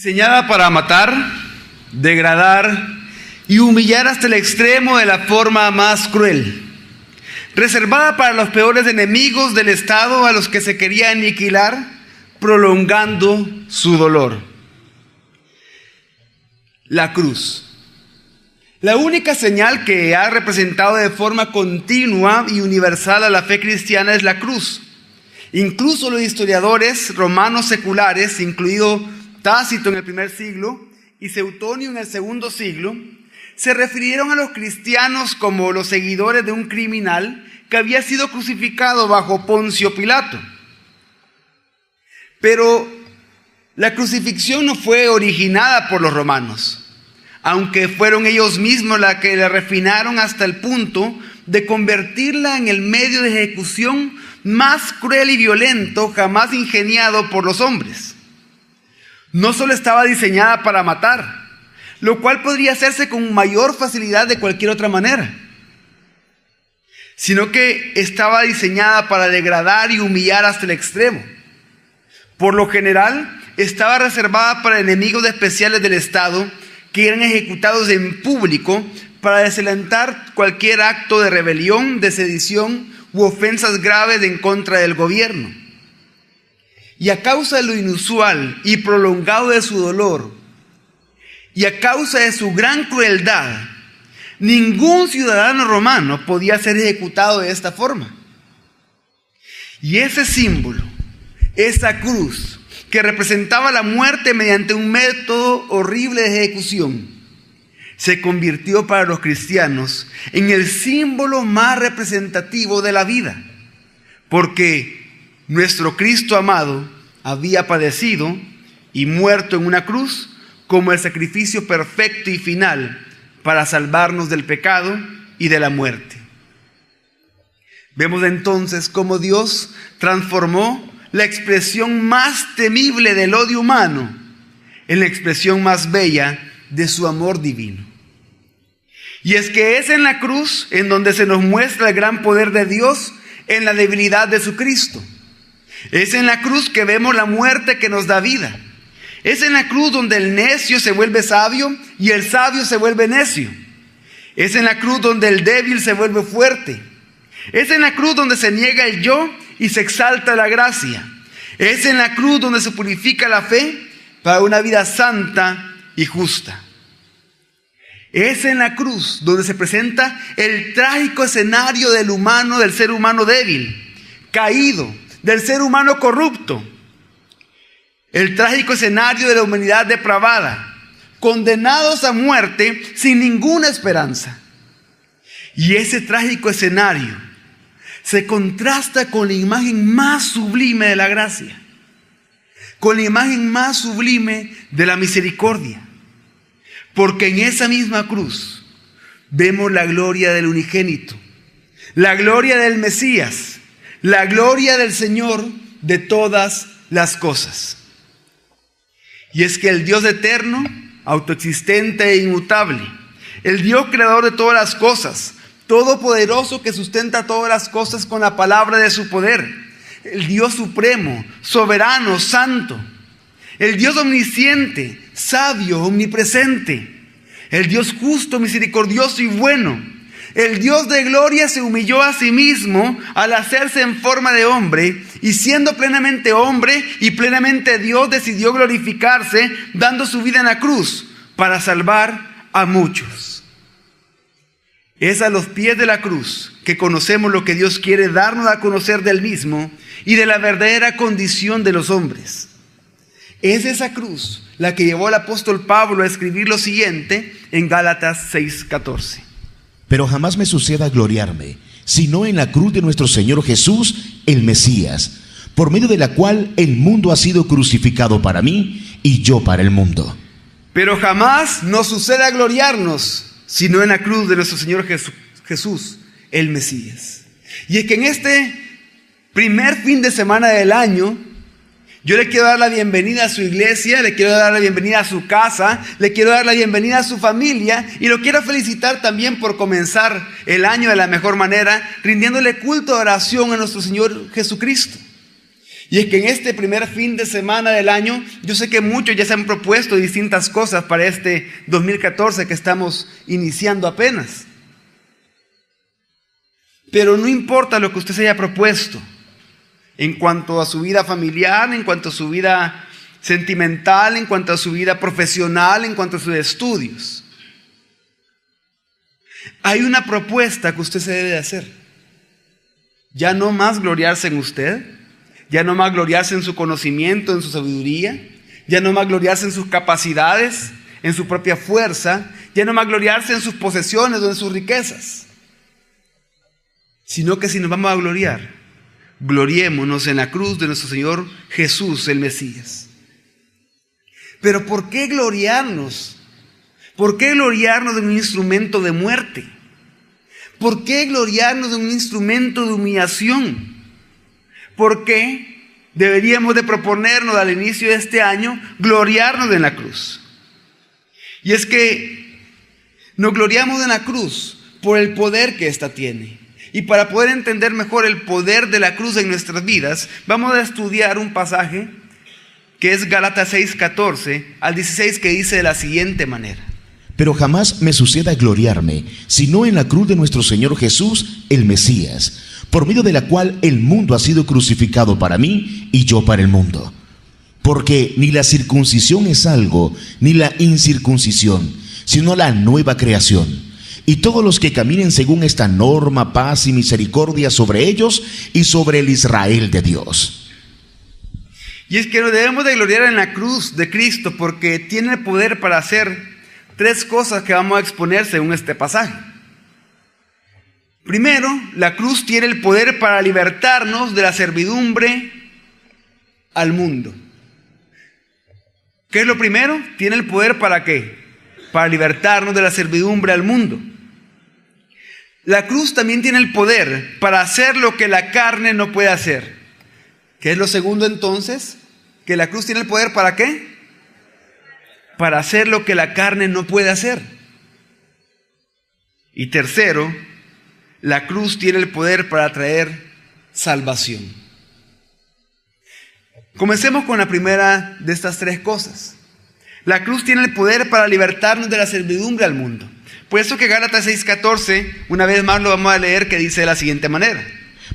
Diseñada para matar, degradar y humillar hasta el extremo de la forma más cruel. Reservada para los peores enemigos del Estado a los que se quería aniquilar, prolongando su dolor. La cruz. La única señal que ha representado de forma continua y universal a la fe cristiana es la cruz. Incluso los historiadores romanos seculares, incluido Tácito en el primer siglo y Seutonio en el segundo siglo, se refirieron a los cristianos como los seguidores de un criminal que había sido crucificado bajo Poncio Pilato. Pero la crucifixión no fue originada por los romanos, aunque fueron ellos mismos los que la refinaron hasta el punto de convertirla en el medio de ejecución más cruel y violento jamás ingeniado por los hombres. No solo estaba diseñada para matar, lo cual podría hacerse con mayor facilidad de cualquier otra manera, sino que estaba diseñada para degradar y humillar hasta el extremo. Por lo general, estaba reservada para enemigos especiales del Estado que eran ejecutados en público para desalentar cualquier acto de rebelión, de sedición u ofensas graves en contra del gobierno. Y a causa de lo inusual y prolongado de su dolor, y a causa de su gran crueldad, ningún ciudadano romano podía ser ejecutado de esta forma. Y ese símbolo, esa cruz, que representaba la muerte mediante un método horrible de ejecución, se convirtió para los cristianos en el símbolo más representativo de la vida, porque nuestro Cristo amado había padecido y muerto en una cruz como el sacrificio perfecto y final para salvarnos del pecado y de la muerte. Vemos entonces cómo Dios transformó la expresión más temible del odio humano en la expresión más bella de su amor divino. Y es que es en la cruz en donde se nos muestra el gran poder de Dios en la debilidad de su Cristo. Es en la cruz que vemos la muerte que nos da vida. Es en la cruz donde el necio se vuelve sabio y el sabio se vuelve necio. Es en la cruz donde el débil se vuelve fuerte. Es en la cruz donde se niega el yo y se exalta la gracia. Es en la cruz donde se purifica la fe para una vida santa y justa. Es en la cruz donde se presenta el trágico escenario del ser humano débil, caído, del ser humano corrupto. El trágico escenario de la humanidad depravada, condenados a muerte sin ninguna esperanza. Y ese trágico escenario se contrasta con la imagen más sublime de la gracia, con la imagen más sublime de la misericordia. Porque en esa misma cruz vemos la gloria del unigénito, la gloria del Mesías, la gloria del Señor de todas las cosas. Y es que el Dios eterno, autoexistente e inmutable, el Dios creador de todas las cosas, todopoderoso que sustenta todas las cosas con la palabra de su poder, el Dios supremo, soberano, santo, el Dios omnisciente, sabio, omnipresente, el Dios justo, misericordioso y bueno, el Dios de gloria se humilló a sí mismo al hacerse en forma de hombre y siendo plenamente hombre y plenamente Dios decidió glorificarse dando su vida en la cruz para salvar a muchos. Es a los pies de la cruz que conocemos lo que Dios quiere darnos a conocer del mismo y de la verdadera condición de los hombres. Es esa cruz la que llevó al apóstol Pablo a escribir lo siguiente en Gálatas 6:14. Pero jamás me suceda gloriarme, sino en la cruz de nuestro Señor Jesús, el Mesías, por medio de la cual el mundo ha sido crucificado para mí y yo para el mundo. Pero jamás nos suceda gloriarnos, sino en la cruz de nuestro Señor Jesús, el Mesías. Y es que en este primer fin de semana del año, yo le quiero dar la bienvenida a su iglesia, le quiero dar la bienvenida a su casa, le quiero dar la bienvenida a su familia y lo quiero felicitar también por comenzar el año de la mejor manera, rindiéndole culto de oración a nuestro Señor Jesucristo. Y es que en este primer fin de semana del año, yo sé que muchos ya se han propuesto distintas cosas para este 2014 que estamos iniciando apenas. Pero no importa lo que usted se haya propuesto en cuanto a su vida familiar, en cuanto a su vida sentimental, en cuanto a su vida profesional, en cuanto a sus estudios. Hay una propuesta que usted se debe de hacer. Ya no más gloriarse en usted, ya no más gloriarse en su conocimiento, en su sabiduría, ya no más gloriarse en sus capacidades, en su propia fuerza, ya no más gloriarse en sus posesiones o en sus riquezas. Sino que si nos vamos a gloriar, gloriémonos en la cruz de nuestro Señor Jesús, el Mesías. Pero ¿por qué gloriarnos? ¿Por qué gloriarnos de un instrumento de muerte? ¿Por qué gloriarnos de un instrumento de humillación? ¿Por qué deberíamos de proponernos al inicio de este año gloriarnos en la cruz? Y es que nos gloriamos en la cruz por el poder que ésta tiene. Y para poder entender mejor el poder de la cruz en nuestras vidas, vamos a estudiar un pasaje que es Gálatas 6:14 al 16, que dice de la siguiente manera: Pero jamás me suceda gloriarme, sino en la cruz de nuestro Señor Jesús, el Mesías, por medio de la cual el mundo ha sido crucificado para mí y yo para el mundo. Porque ni la circuncisión es algo, ni la incircuncisión, sino la nueva creación. Y todos los que caminen según esta norma, paz y misericordia sobre ellos y sobre el Israel de Dios. Y es que nos debemos de gloriar en la cruz de Cristo, porque tiene el poder para hacer tres cosas que vamos a exponer según este pasaje. Primero, la cruz tiene el poder para libertarnos de la servidumbre al mundo. ¿Qué es lo primero? Tiene el poder ¿para qué? Para libertarnos de la servidumbre al mundo. La cruz también tiene el poder para hacer lo que la carne no puede hacer. ¿Qué es lo segundo entonces? Que la cruz tiene el poder ¿para qué? Para hacer lo que la carne no puede hacer. Y tercero, la cruz tiene el poder para traer salvación. Comencemos con la primera de estas tres cosas. La cruz tiene el poder para libertarnos de la servidumbre al mundo. Por eso que Gálatas 6:14, una vez más lo vamos a leer, que dice de la siguiente manera: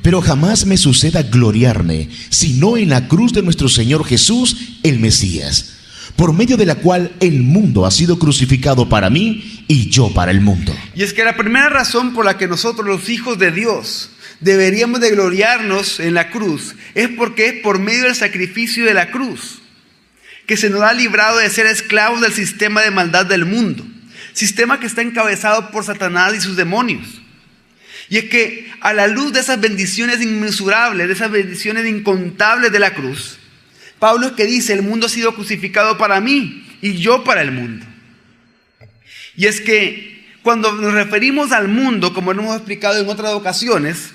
Pero jamás me suceda gloriarme, sino en la cruz de nuestro Señor Jesús, el Mesías, por medio de la cual el mundo ha sido crucificado para mí y yo para el mundo. Y es que la primera razón por la que nosotros, los hijos de Dios, deberíamos de gloriarnos en la cruz es porque es por medio del sacrificio de la cruz que se nos ha librado de ser esclavos del sistema de maldad del mundo, sistema que está encabezado por Satanás y sus demonios. Y es que a la luz de esas bendiciones inmensurables, de esas bendiciones incontables de la cruz, Pablo es que dice: el mundo ha sido crucificado para mí y yo para el mundo. Y es que cuando nos referimos al mundo, como lo hemos explicado en otras ocasiones,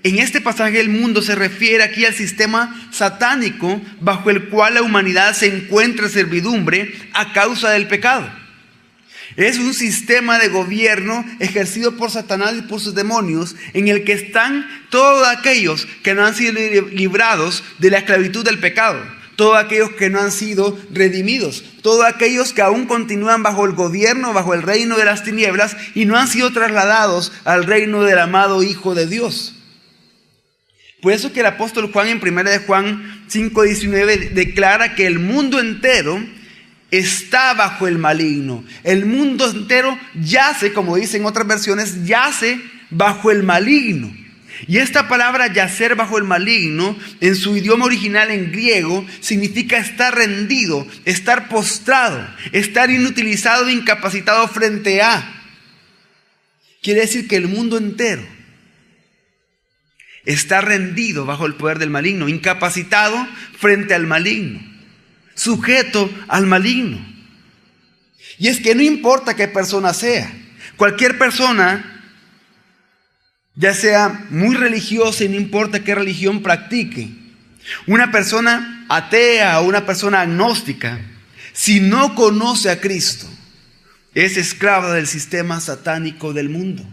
en este pasaje el mundo se refiere aquí al sistema satánico bajo el cual la humanidad se encuentra en servidumbre a causa del pecado. Es un sistema de gobierno ejercido por Satanás y por sus demonios, en el que están todos aquellos que no han sido librados de la esclavitud del pecado, todos aquellos que no han sido redimidos, todos aquellos que aún continúan bajo el gobierno, bajo el reino de las tinieblas y no han sido trasladados al reino del amado Hijo de Dios. Por eso que el apóstol Juan en 1 de Juan 5:19 declara que el mundo entero está bajo el maligno. El mundo entero yace, como dicen otras versiones, yace bajo el maligno. Y esta palabra yacer bajo el maligno, en su idioma original en griego, significa estar rendido, estar postrado, estar inutilizado e incapacitado frente a. Quiere decir que el mundo entero está rendido bajo el poder del maligno, incapacitado frente al maligno, sujeto al maligno. Y es que no importa qué persona sea, cualquier persona, ya sea muy religiosa y no importa qué religión practique, una persona atea o una persona agnóstica, si no conoce a Cristo, es esclava del sistema satánico del mundo.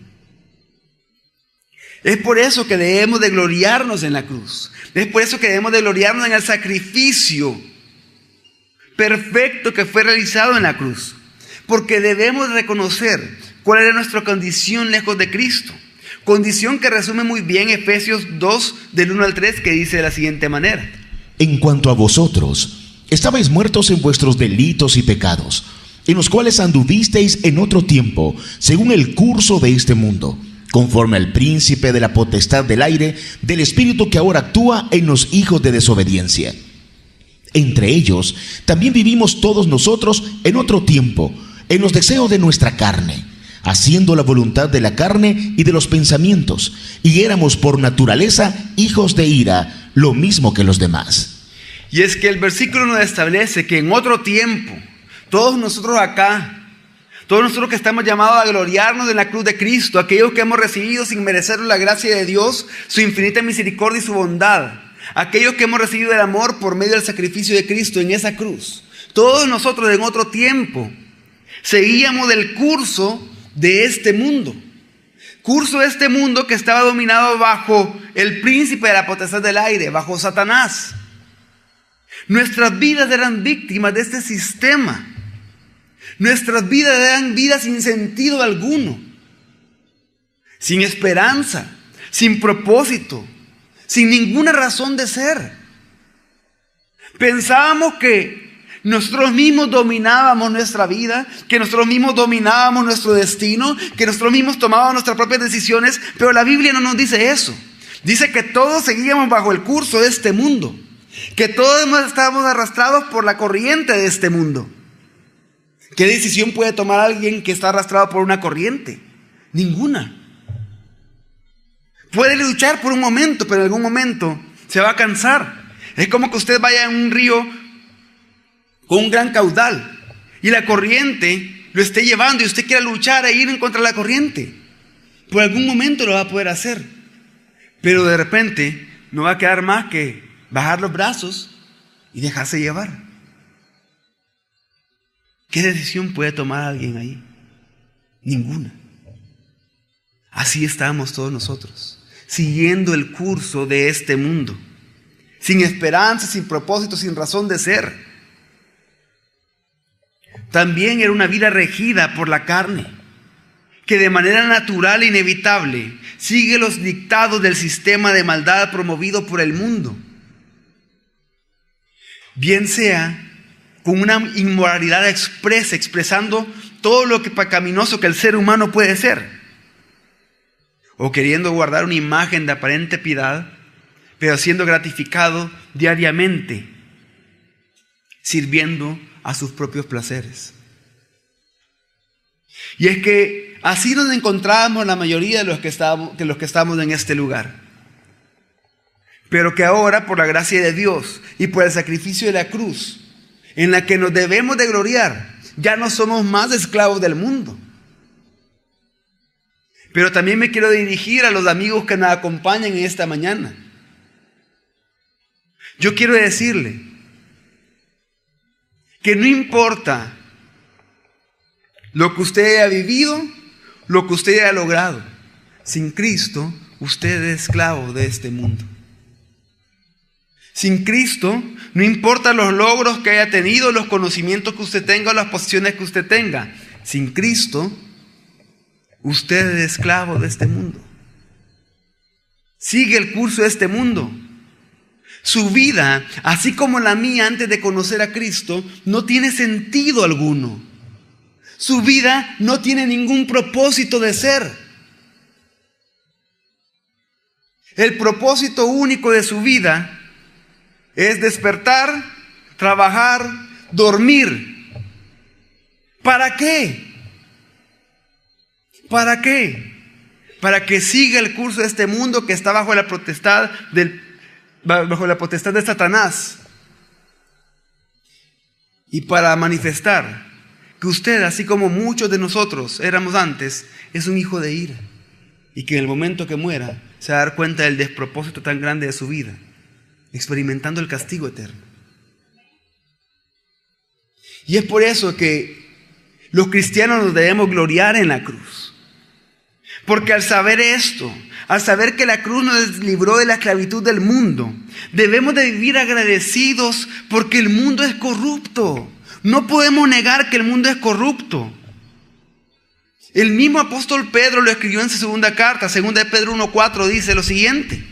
Es por eso que debemos de gloriarnos en la cruz. Es por eso que debemos de gloriarnos en el sacrificio perfecto que fue realizado en la cruz. Porque debemos reconocer cuál era nuestra condición lejos de Cristo. Condición que resume muy bien Efesios 2, del 1 al 3, que dice de la siguiente manera. En cuanto a vosotros, estabais muertos en vuestros delitos y pecados, en los cuales anduvisteis en otro tiempo, según el curso de este mundo, conforme al príncipe de la potestad del aire, del espíritu que ahora actúa en los hijos de desobediencia. Entre ellos también vivimos todos nosotros en otro tiempo, en los deseos de nuestra carne, haciendo la voluntad de la carne y de los pensamientos, y éramos por naturaleza hijos de ira, lo mismo que los demás. Y es que el versículo nos establece que en otro tiempo, todos nosotros acá, todos nosotros que estamos llamados a gloriarnos en la cruz de Cristo, aquellos que hemos recibido sin merecer la gracia de Dios, su infinita misericordia y su bondad, aquellos que hemos recibido el amor por medio del sacrificio de Cristo en esa cruz, todos nosotros en otro tiempo seguíamos del curso de este mundo. Curso de este mundo que estaba dominado bajo el príncipe de la potestad del aire, bajo Satanás. Nuestras vidas eran víctimas de este sistema. Nuestras vidas eran vidas sin sentido alguno, sin esperanza, sin propósito, sin ninguna razón de ser. Pensábamos que nosotros mismos dominábamos nuestra vida, que nosotros mismos dominábamos nuestro destino, que nosotros mismos tomábamos nuestras propias decisiones, pero la Biblia no nos dice eso. Dice que todos seguíamos bajo el curso de este mundo, que todos estábamos arrastrados por la corriente de este mundo. ¿Qué decisión puede tomar alguien que está arrastrado por una corriente? Ninguna. Puede luchar por un momento, pero en algún momento se va a cansar. Es como que usted vaya en un río con un gran caudal y la corriente lo esté llevando y usted quiera luchar e ir en contra de la corriente. Por algún momento lo va a poder hacer, pero de repente no va a quedar más que bajar los brazos y dejarse llevar. ¿Qué decisión puede tomar alguien ahí? Ninguna. Así estábamos todos nosotros, siguiendo el curso de este mundo, sin esperanza, sin propósito, sin razón de ser. También era una vida regida por la carne, que de manera natural e inevitable sigue los dictados del sistema de maldad promovido por el mundo. Bien sea con una inmoralidad expresa, expresando todo lo que pecaminoso que el ser humano puede ser, o queriendo guardar una imagen de aparente piedad, pero siendo gratificado diariamente, sirviendo a sus propios placeres. Y es que así nos encontrábamos la mayoría de los que estamos en este lugar. Pero que ahora, por la gracia de Dios y por el sacrificio de la cruz, en la que nos debemos de gloriar, ya no somos más esclavos del mundo. Pero también me quiero dirigir a los amigos que nos acompañan en esta mañana. Yo quiero decirle que no importa lo que usted haya vivido, lo que usted haya logrado, sin Cristo usted es esclavo de este mundo. Sin Cristo, no importa los logros que haya tenido, los conocimientos que usted tenga o las posiciones que usted tenga. Sin Cristo, usted es esclavo de este mundo. Sigue el curso de este mundo. Su vida, así como la mía antes de conocer a Cristo, no tiene sentido alguno. Su vida no tiene ningún propósito de ser. El propósito único de su vida es despertar, trabajar, dormir. ¿Para qué? ¿Para qué? Para que siga el curso de este mundo que está bajo la potestad de Satanás. Y para manifestar que usted, así como muchos de nosotros éramos antes, es un hijo de ira. Y que en el momento que muera se va a dar cuenta del despropósito tan grande de su vida, experimentando el castigo eterno. Y es por eso que los cristianos nos debemos gloriar en la cruz. Porque al saber esto, al saber que la cruz nos libró de la esclavitud del mundo, debemos de vivir agradecidos porque el mundo es corrupto. No podemos negar que el mundo es corrupto. El mismo apóstol Pedro lo escribió en su segunda carta, 2 de Pedro 1:4, dice lo siguiente: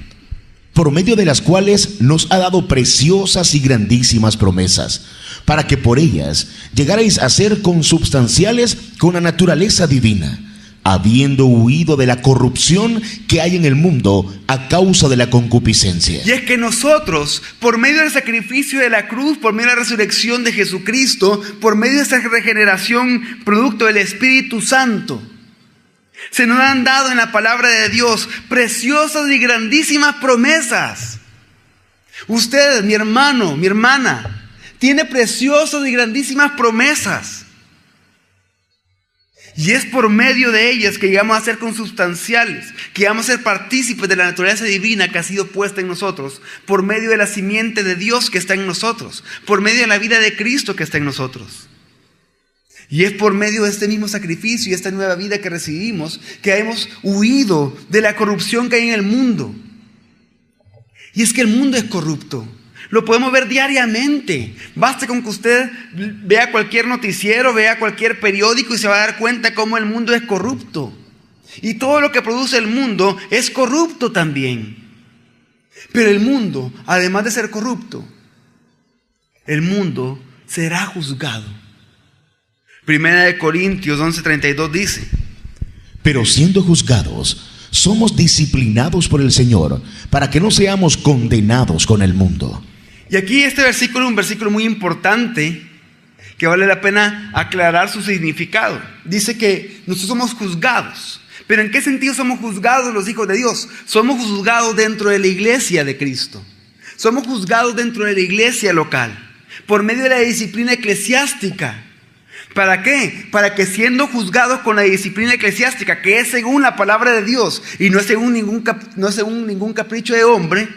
por medio de las cuales nos ha dado preciosas y grandísimas promesas, para que por ellas llegarais a ser consubstanciales con la naturaleza divina, habiendo huido de la corrupción que hay en el mundo a causa de la concupiscencia. Y es que nosotros, por medio del sacrificio de la cruz, por medio de la resurrección de Jesucristo, por medio de esa regeneración producto del Espíritu Santo, se nos han dado en la palabra de Dios preciosas y grandísimas promesas. Usted, mi hermano, mi hermana, tiene preciosas y grandísimas promesas. Y es por medio de ellas que llegamos a ser consubstanciales, que llegamos a ser partícipes de la naturaleza divina que ha sido puesta en nosotros, por medio de la simiente de Dios que está en nosotros, por medio de la vida de Cristo que está en nosotros. Y es por medio de este mismo sacrificio y esta nueva vida que recibimos que hemos huido de la corrupción que hay en el mundo. Y es que el mundo es corrupto. Lo podemos ver diariamente. Basta con que usted vea cualquier noticiero, vea cualquier periódico y se va a dar cuenta cómo el mundo es corrupto. Y todo lo que produce el mundo es corrupto también. Pero el mundo, además de ser corrupto, el mundo será juzgado. Primera de Corintios 11:32 dice: pero siendo juzgados, somos disciplinados por el Señor, para que no seamos condenados con el mundo. Y aquí este versículo es un versículo muy importante que vale la pena aclarar su significado. Dice que nosotros somos juzgados. ¿Pero en qué sentido somos juzgados los hijos de Dios? Somos juzgados dentro de la iglesia de Cristo. Somos juzgados dentro de la iglesia local, por medio de la disciplina eclesiástica. ¿Para qué? Para que siendo juzgados con la disciplina eclesiástica, que es según la palabra de Dios y no es según ningún capricho de hombre,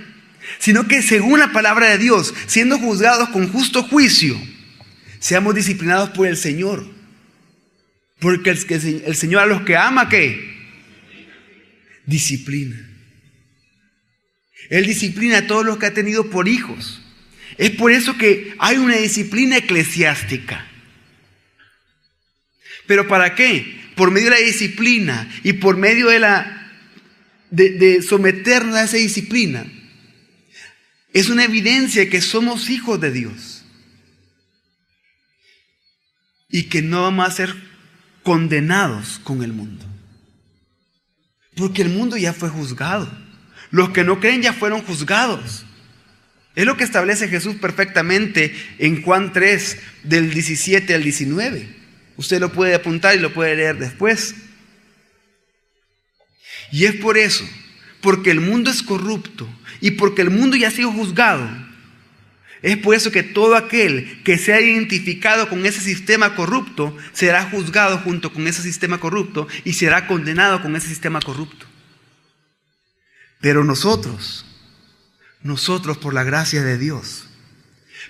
sino que según la palabra de Dios, siendo juzgados con justo juicio, seamos disciplinados por el Señor. Porque el Señor a los que ama, ¿qué? Disciplina. Él disciplina a todos los que ha tenido por hijos. Es por eso que hay una disciplina eclesiástica. ¿Pero para qué? Por medio de la disciplina y por medio de someternos a esa disciplina, es una evidencia de que somos hijos de Dios y que no vamos a ser condenados con el mundo, porque el mundo ya fue juzgado. Los que no creen ya fueron juzgados. Es lo que establece Jesús perfectamente en Juan 3, del 17 al 19. Usted lo puede apuntar y lo puede leer después. Y es por eso, porque el mundo es corrupto y porque el mundo ya ha sido juzgado, es por eso que todo aquel que se ha identificado con ese sistema corrupto será juzgado junto con ese sistema corrupto y será condenado con ese sistema corrupto. Pero nosotros por la gracia de Dios,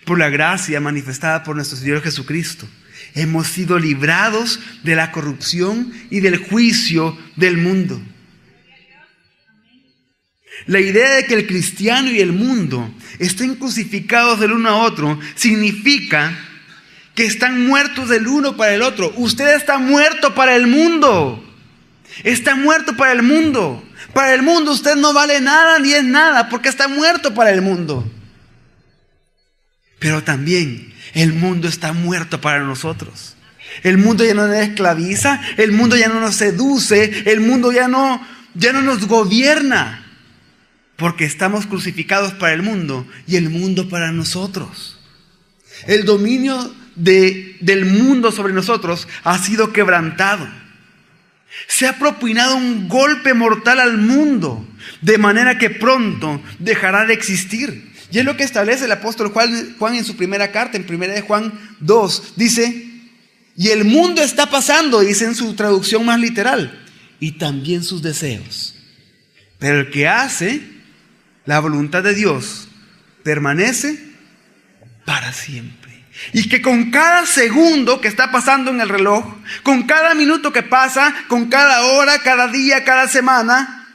por la gracia manifestada por nuestro Señor Jesucristo, hemos sido librados de la corrupción y del juicio del mundo. La idea de que el cristiano y el mundo estén crucificados del uno a otro significa que están muertos del uno para el otro. Usted está muerto para el mundo. Está muerto para el mundo. Para el mundo usted no vale nada ni es nada porque está muerto para el mundo. Pero también el mundo está muerto para nosotros. El mundo ya no nos esclaviza, el mundo ya no nos seduce, el mundo ya no nos gobierna. Porque estamos crucificados para el mundo y el mundo para nosotros. El dominio del mundo sobre nosotros ha sido quebrantado. Se ha propinado un golpe mortal al mundo, de manera que pronto dejará de existir. Y es lo que establece el apóstol Juan en su primera carta, en 1 de Juan 2. Dice, y el mundo está pasando, dice en su traducción más literal, y también sus deseos. Pero el que hace la voluntad de Dios permanece para siempre. Y que con cada segundo que está pasando en el reloj, con cada minuto que pasa, con cada hora, cada día, cada semana,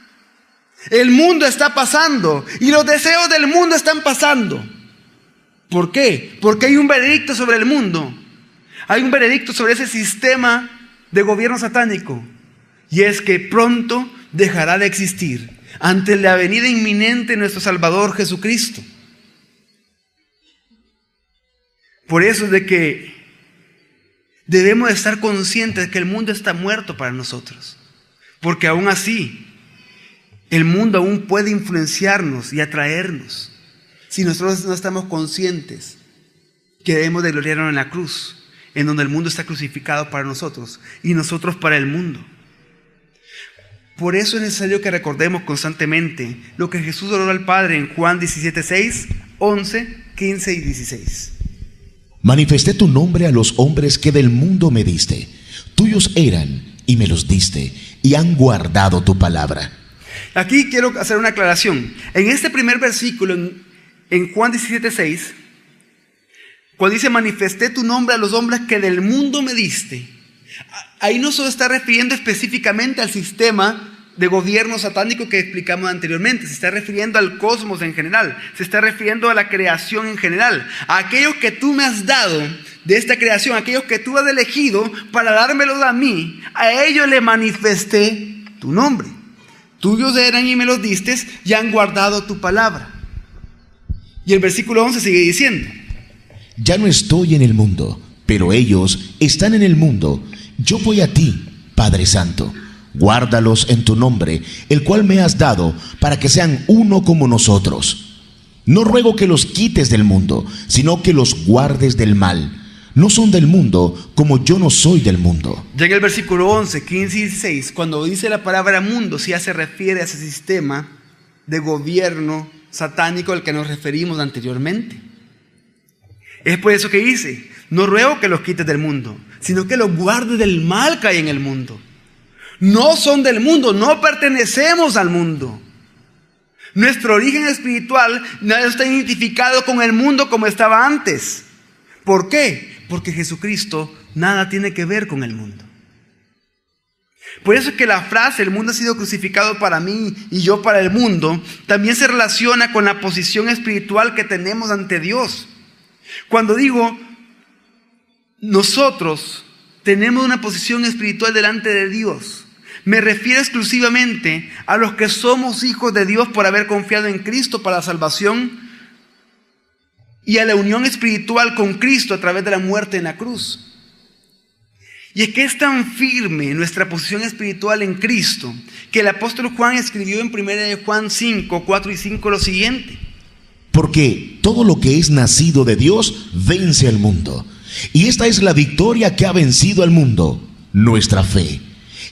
El mundo está pasando y los deseos del mundo están pasando. ¿Por qué? Porque hay un veredicto sobre el mundo. Hay un veredicto sobre ese sistema de gobierno satánico. Y es que pronto dejará de existir ante la venida inminente de nuestro Salvador Jesucristo. Por eso es de que debemos de estar conscientes de que el mundo está muerto para nosotros. Porque aún así, el mundo aún puede influenciarnos y atraernos. Si nosotros no estamos conscientes que debemos de gloriarnos en la cruz, en donde el mundo está crucificado para nosotros y nosotros para el mundo. Por eso es necesario que recordemos constantemente lo que Jesús oró al Padre en Juan 17:6, 11, 15 y 16. Manifesté tu nombre a los hombres que del mundo me diste. Tuyos eran y me los diste y han guardado tu palabra. Aquí quiero hacer una aclaración. En este primer versículo, en Juan 17:6, cuando dice manifesté tu nombre a los hombres que del mundo me diste, ahí no solo está refiriendo específicamente al sistema de gobierno satánico que explicamos anteriormente, se está refiriendo al cosmos en general, se está refiriendo a la creación en general, a aquellos que tú me has dado de esta creación, a aquellos que tú has elegido para dármelos a mí, a ellos le manifesté tu nombre. Tuyos eran y me los diste y han guardado tu palabra. Y el versículo 11 sigue diciendo: ya no estoy en el mundo, pero ellos están en el mundo. Yo voy a ti, Padre Santo. Guárdalos en tu nombre, el cual me has dado, para que sean uno como nosotros. No ruego que los quites del mundo, sino que los guardes del mal. No son del mundo, como yo no soy del mundo. Ya en el versículo 11, 15 y 16, cuando dice la palabra mundo, sí ya se refiere a ese sistema de gobierno satánico al que nos referimos anteriormente. Es por eso que dice, no ruego que los quites del mundo, sino que los guardes del mal que hay en el mundo. No son del mundo, no pertenecemos al mundo. Nuestro origen espiritual no está identificado con el mundo como estaba antes. ¿Por qué? Porque Jesucristo nada tiene que ver con el mundo. Por eso es que la frase el mundo ha sido crucificado para mí y yo para el mundo también se relaciona con la posición espiritual que tenemos ante Dios. Cuando digo nosotros tenemos una posición espiritual delante de Dios, me refiero exclusivamente a los que somos hijos de Dios por haber confiado en Cristo para la salvación y a la unión espiritual con Cristo a través de la muerte en la cruz. Y es que es tan firme nuestra posición espiritual en Cristo que el apóstol Juan escribió en 1 Juan 5, 4 y 5 lo siguiente: porque todo lo que es nacido de Dios vence al mundo. Y esta es la victoria que ha vencido al mundo, nuestra fe.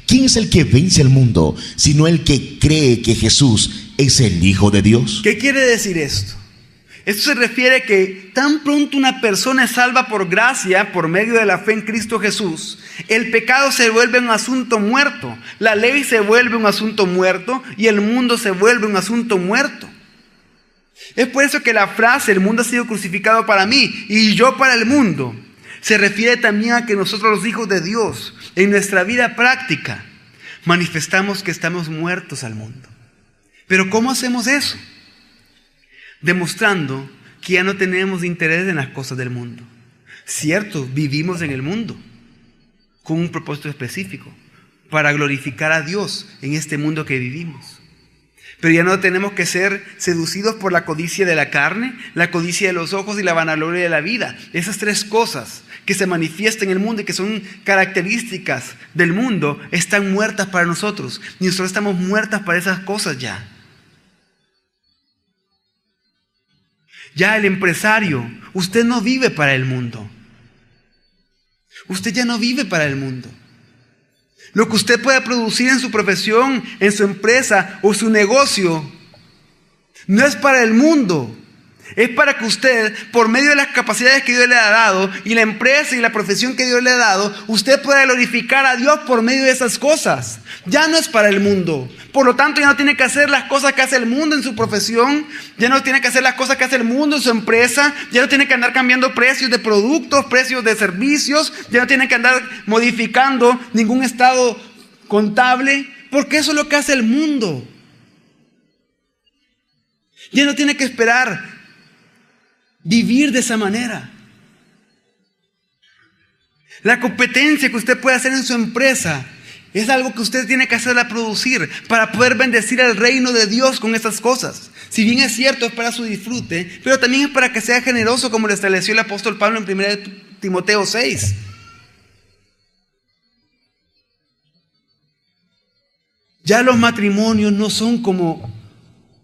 ¿Quién es el que vence al mundo, sino el que cree que Jesús es el Hijo de Dios? ¿Qué quiere decir esto? Esto se refiere a que tan pronto una persona es salva por gracia, por medio de la fe en Cristo Jesús, el pecado se vuelve un asunto muerto, la ley se vuelve un asunto muerto y el mundo se vuelve un asunto muerto. Es por eso que la frase el mundo ha sido crucificado para mí y yo para el mundo se refiere también a que nosotros los hijos de Dios en nuestra vida práctica manifestamos que estamos muertos al mundo. Pero ¿cómo hacemos eso? Demostrando que ya no tenemos interés en las cosas del mundo. Cierto, vivimos en el mundo con un propósito específico, para glorificar a Dios en este mundo que vivimos. Pero ya no tenemos que ser seducidos por la codicia de la carne, la codicia de los ojos y la vanagloria de la vida. Esas tres cosas que se manifiestan en el mundo y que son características del mundo están muertas para nosotros. Y nosotros estamos muertas para esas cosas ya. Ya el empresario, usted no vive para el mundo. Usted ya no vive para el mundo. Lo que usted pueda producir en su profesión, en su empresa o su negocio, no es para el mundo. Es para que usted, por medio de las capacidades que Dios le ha dado y la empresa y la profesión que Dios le ha dado, usted pueda glorificar a Dios por medio de esas cosas. Ya no es para el mundo. Por lo tanto, ya no tiene que hacer las cosas que hace el mundo en su profesión. Ya no tiene que hacer las cosas que hace el mundo en su empresa. Ya no tiene que andar cambiando precios de productos, precios de servicios. Ya no tiene que andar modificando ningún estado contable. Porque eso es lo que hace el mundo. Ya no tiene que esperar vivir de esa manera. La competencia que usted puede hacer en su empresa es algo que usted tiene que hacerla producir para poder bendecir al reino de Dios con estas cosas. Si bien es cierto, es para su disfrute, pero también es para que sea generoso, como lo estableció el apóstol Pablo en 1 Timoteo 6. Ya los matrimonios no son como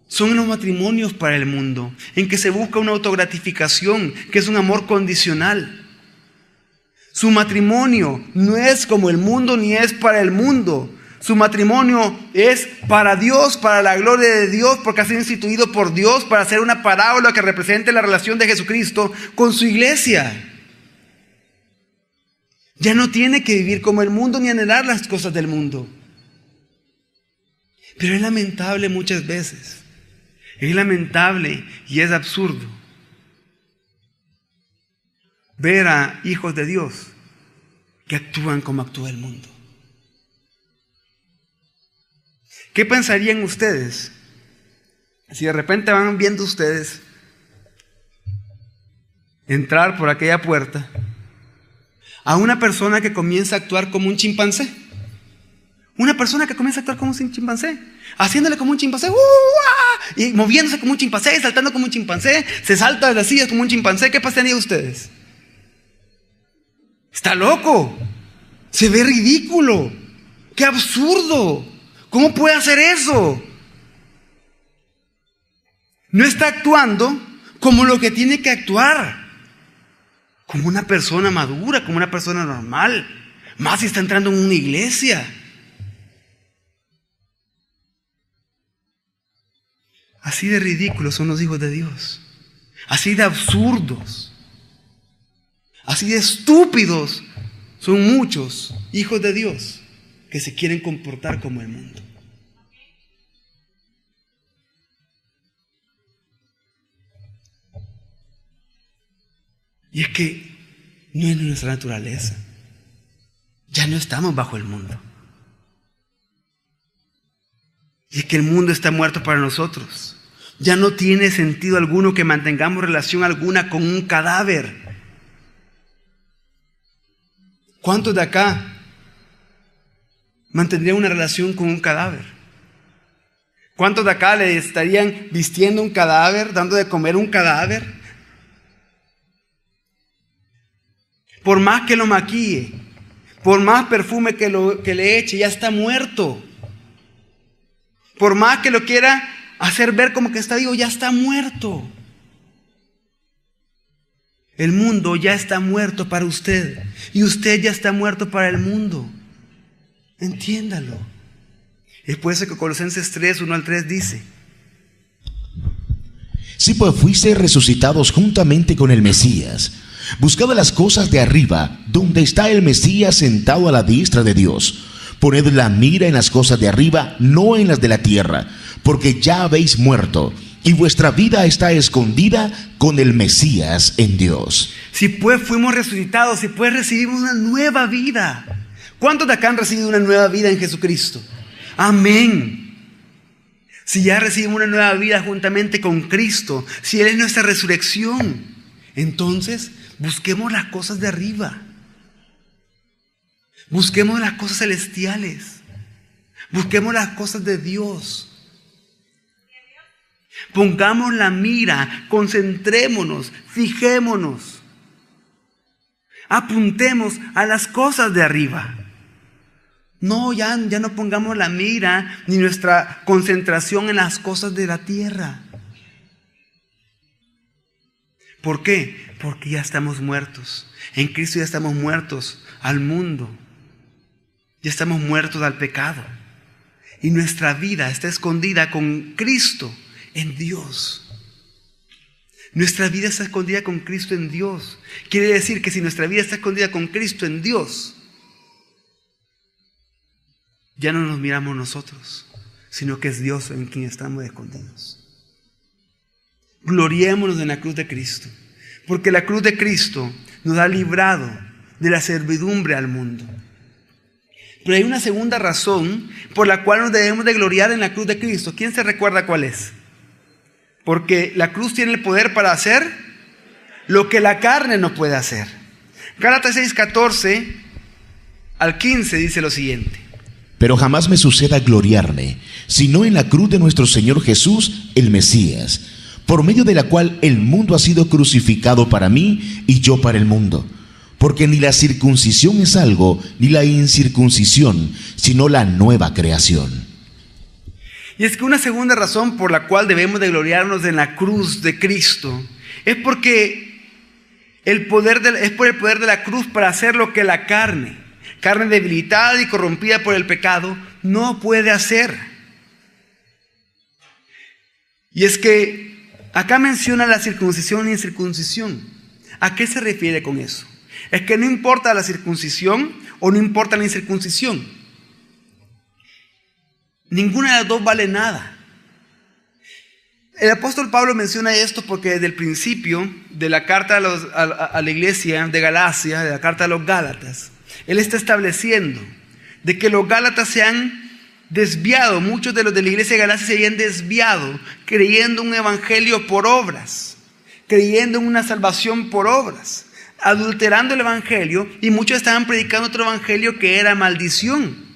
son los matrimonios para el mundo, en que se busca una autogratificación, que es un amor condicional. Su matrimonio no es como el mundo ni es para el mundo. Su matrimonio es para Dios, para la gloria de Dios, porque ha sido instituido por Dios para hacer una parábola que represente la relación de Jesucristo con su iglesia. Ya no tiene que vivir como el mundo ni anhelar las cosas del mundo. Pero es lamentable muchas veces. Es lamentable y es absurdo ver a hijos de Dios que actúan como actúa el mundo. ¿Qué pensarían ustedes si de repente van viendo ustedes entrar por aquella puerta a una persona que comienza a actuar como un chimpancé? Una persona que comienza a actuar como un chimpancé, haciéndole como un chimpancé, y moviéndose como un chimpancé, saltando como un chimpancé, se salta de las sillas como un chimpancé. ¿Qué pasaría a ustedes? Está loco, se ve ridículo, qué absurdo, ¿cómo puede hacer eso? No está actuando como lo que tiene que actuar, como una persona madura, como una persona normal, más si está entrando en una iglesia. Así de ridículos son los hijos de Dios, así de absurdos, así de estúpidos son muchos hijos de Dios que se quieren comportar como el mundo. Y es que no es nuestra naturaleza. Ya no estamos bajo el mundo. Y es que el mundo está muerto para nosotros. Ya no tiene sentido alguno que mantengamos relación alguna con un cadáver. ¿Cuántos de acá mantendrían una relación con un cadáver? ¿Cuántos de acá le estarían vistiendo un cadáver, dando de comer un cadáver? Por más que lo maquille, por más perfume que le eche, ya está muerto. Por más que lo quiera hacer ver como que está vivo, ya está muerto. El mundo ya está muerto para usted y usted ya está muerto para el mundo. Entiéndalo. Es por eso que Colosenses 3, 1 al 3 dice: Si pues fuisteis resucitados juntamente con el Mesías, buscad las cosas de arriba, donde está el Mesías sentado a la diestra de Dios. Poned la mira en las cosas de arriba, no en las de la tierra, porque ya habéis muerto, y vuestra vida está escondida con el Mesías en Dios. Si pues fuimos resucitados, si pues recibimos una nueva vida. ¿Cuántos de acá han recibido una nueva vida en Jesucristo? Amén. Si ya recibimos una nueva vida juntamente con Cristo, si Él es nuestra resurrección, entonces busquemos las cosas de arriba. Busquemos las cosas celestiales. Busquemos las cosas de Dios. Pongamos la mira, concentrémonos, fijémonos. Apuntemos a las cosas de arriba. No, ya no pongamos la mira ni nuestra concentración en las cosas de la tierra. ¿Por qué? Porque ya estamos muertos. En Cristo ya estamos muertos al mundo. Ya estamos muertos al pecado. Y nuestra vida está escondida con Cristo en Dios. Nuestra vida está escondida con Cristo en Dios. Quiere decir que si nuestra vida está escondida con Cristo en Dios, ya no nos miramos nosotros, sino que es Dios en quien estamos escondidos. Gloriémonos en la cruz de Cristo, porque la cruz de Cristo nos ha librado de la servidumbre al mundo. Pero hay una segunda razón por la cual nos debemos de gloriar en la cruz de Cristo. ¿Quién se recuerda cuál es? Porque la cruz tiene el poder para hacer lo que la carne no puede hacer. Gálatas 6:14 al 15 dice lo siguiente: pero jamás me suceda gloriarme, sino en la cruz de nuestro Señor Jesús, el Mesías, por medio de la cual el mundo ha sido crucificado para mí y yo para el mundo. Porque ni la circuncisión es algo, ni la incircuncisión, sino la nueva creación. Y es que una segunda razón por la cual debemos de gloriarnos en la cruz de Cristo es porque es por el poder de la cruz para hacer lo que la carne debilitada y corrompida por el pecado, no puede hacer. Y es que acá menciona la circuncisión e incircuncisión. ¿A qué se refiere con eso? Es que no importa la circuncisión o no importa la incircuncisión. Ninguna de las dos vale nada. El apóstol Pablo menciona esto porque desde el principio de la carta a la iglesia de Galacia, de la carta a los Gálatas, él está estableciendo de que los Gálatas se han desviado, muchos de los de la iglesia de Galacia se habían desviado, creyendo un evangelio por obras, creyendo en una salvación por obras, adulterando el evangelio, y muchos estaban predicando otro evangelio que era maldición.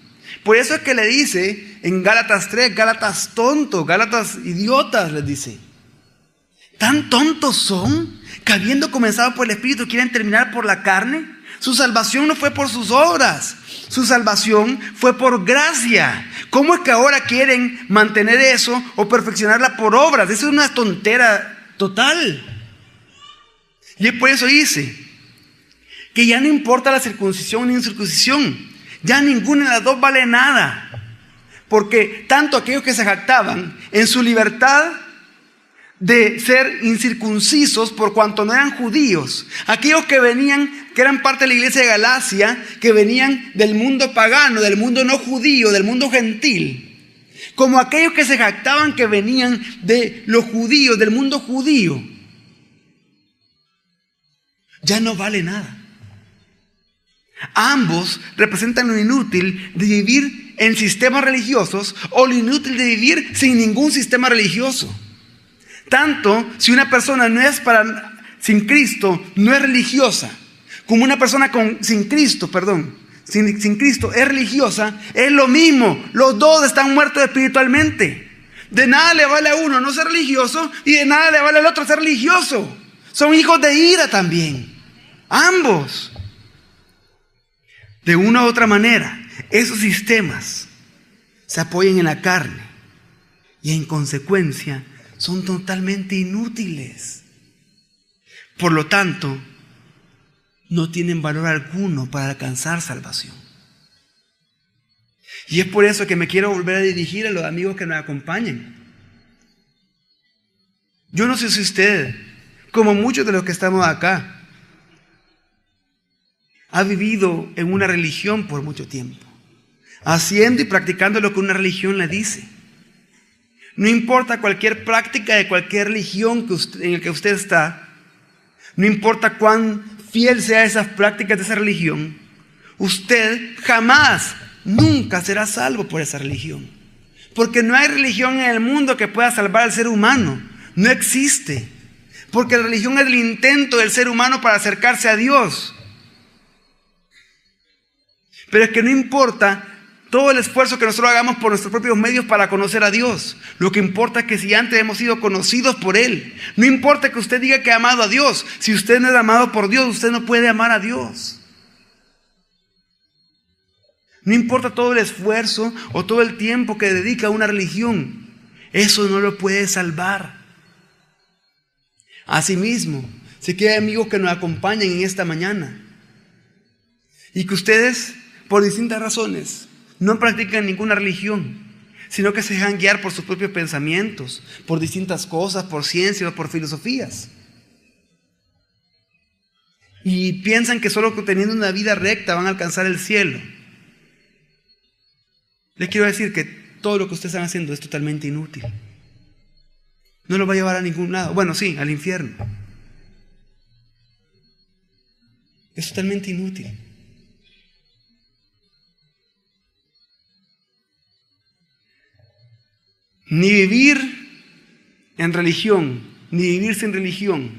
Por eso es que le dice en Gálatas 3, Gálatas tontos, Gálatas idiotas, les dice. ¿Tan tontos son que habiendo comenzado por el Espíritu quieren terminar por la carne? Su salvación no fue por sus obras, su salvación fue por gracia. ¿Cómo es que ahora quieren mantener eso o perfeccionarla por obras? Eso es una tontera total. Y es por eso dice que ya no importa la circuncisión ni incircuncisión, ya ninguna de las dos vale nada. Porque tanto aquellos que se jactaban en su libertad de ser incircuncisos por cuanto no eran judíos, aquellos que eran parte de la iglesia de Galacia, que venían del mundo pagano, del mundo no judío, del mundo gentil, como aquellos que se jactaban que venían de los judíos, del mundo judío, ya no vale nada. Ambos representan lo inútil de vivir en sistemas religiosos o lo inútil de vivir sin ningún sistema religioso. Tanto si una persona sin Cristo no es religiosa, como una persona sin Cristo es religiosa, es lo mismo. Los dos están muertos espiritualmente. De nada le vale a uno no ser religioso y de nada le vale al otro ser religioso. Son hijos de ira también, ambos. De una u otra manera, esos sistemas se apoyan en la carne y en consecuencia son totalmente inútiles. Por lo tanto, no tienen valor alguno para alcanzar salvación. Y es por eso que me quiero volver a dirigir a los amigos que nos acompañan. Yo no sé si usted, como muchos de los que estamos acá, ha vivido en una religión por mucho tiempo, haciendo y practicando lo que una religión le dice. No importa cualquier práctica de cualquier religión en la que usted está, no importa cuán fiel sea esas prácticas de esa religión, usted jamás, nunca será salvo por esa religión. Porque no hay religión en el mundo que pueda salvar al ser humano. No existe. Porque la religión es el intento del ser humano para acercarse a Dios. Pero es que no importa todo el esfuerzo que nosotros hagamos por nuestros propios medios para conocer a Dios. Lo que importa es que si antes hemos sido conocidos por Él, no importa que usted diga que ha amado a Dios. Si usted no es amado por Dios, usted no puede amar a Dios. No importa todo el esfuerzo o todo el tiempo que dedica a una religión. Eso no lo puede salvar. Asimismo, sé que hay amigos que nos acompañan en esta mañana y que ustedes, por distintas razones, no practican ninguna religión, sino que se dejan guiar por sus propios pensamientos, por distintas cosas, por ciencias o por filosofías. Y piensan que solo teniendo una vida recta van a alcanzar el cielo. Les quiero decir que todo lo que ustedes están haciendo es totalmente inútil. No los va a llevar a ningún lado. Bueno, sí, al infierno. Es totalmente inútil. Ni vivir en religión, ni vivir sin religión,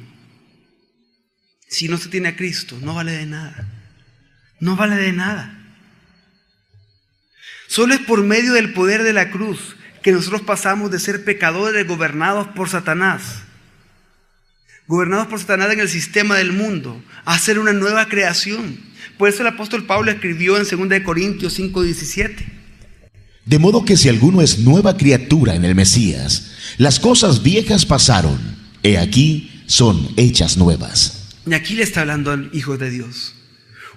si no se tiene a Cristo, no vale de nada. No vale de nada. Solo es por medio del poder de la cruz que nosotros pasamos de ser pecadores gobernados por Satanás en el sistema del mundo, a ser una nueva creación. Por eso el apóstol Pablo escribió en 2 Corintios 5:17. De modo que si alguno es nueva criatura en el Mesías, las cosas viejas pasaron, he aquí son hechas nuevas. Y aquí le está hablando al Hijo de Dios.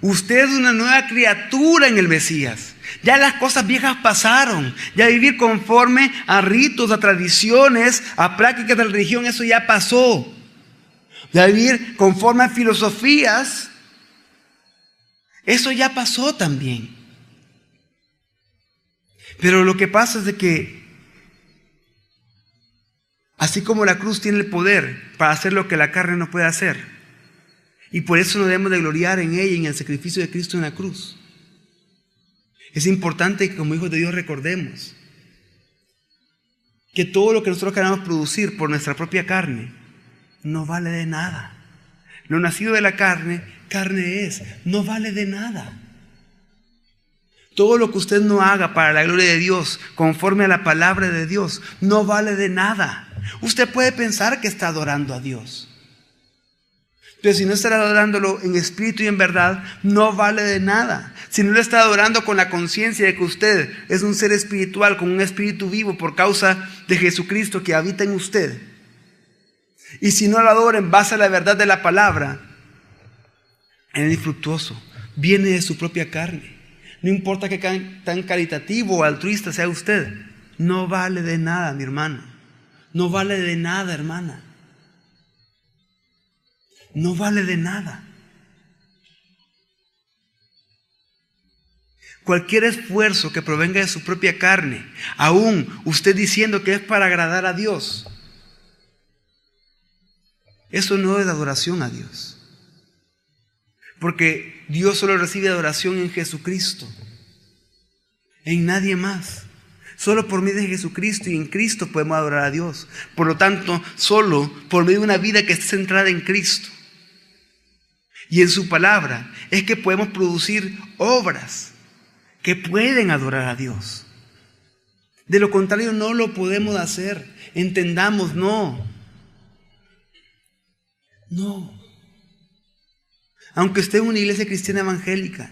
Usted es una nueva criatura en el Mesías. Ya las cosas viejas pasaron. Ya vivir conforme a ritos, a tradiciones, a prácticas de la religión, eso ya pasó. Ya vivir conforme a filosofías, eso ya pasó también. Pero lo que pasa es de que, así como la cruz tiene el poder para hacer lo que la carne no puede hacer, y por eso no debemos de gloriar en ella y en el sacrificio de Cristo en la cruz. Es importante que como hijos de Dios recordemos que todo lo que nosotros queramos producir por nuestra propia carne no vale de nada. Lo nacido de la carne, carne es, no vale de nada. Todo lo que usted no haga para la gloria de Dios, conforme a la palabra de Dios, no vale de nada. Usted puede pensar que está adorando a Dios, pero si no está adorándolo en espíritu y en verdad, no vale de nada. Si no lo está adorando con la conciencia de que usted es un ser espiritual, con un espíritu vivo por causa de Jesucristo que habita en usted, y si no lo adora en base a la verdad de la palabra, es infructuoso, viene de su propia carne. No importa que tan caritativo o altruista sea usted, no vale de nada, mi hermano. No vale de nada, hermana. No vale de nada. Cualquier esfuerzo que provenga de su propia carne, aún usted diciendo que es para agradar a Dios, eso no es adoración a Dios. Porque Dios solo recibe adoración en Jesucristo, en nadie más. Solo por medio de Jesucristo y en Cristo podemos adorar a Dios. Por lo tanto, solo por medio de una vida que esté centrada en Cristo y en su palabra es que podemos producir obras que pueden adorar a Dios. De lo contrario, no lo podemos hacer. Entendamos, no. Aunque esté en una iglesia cristiana evangélica,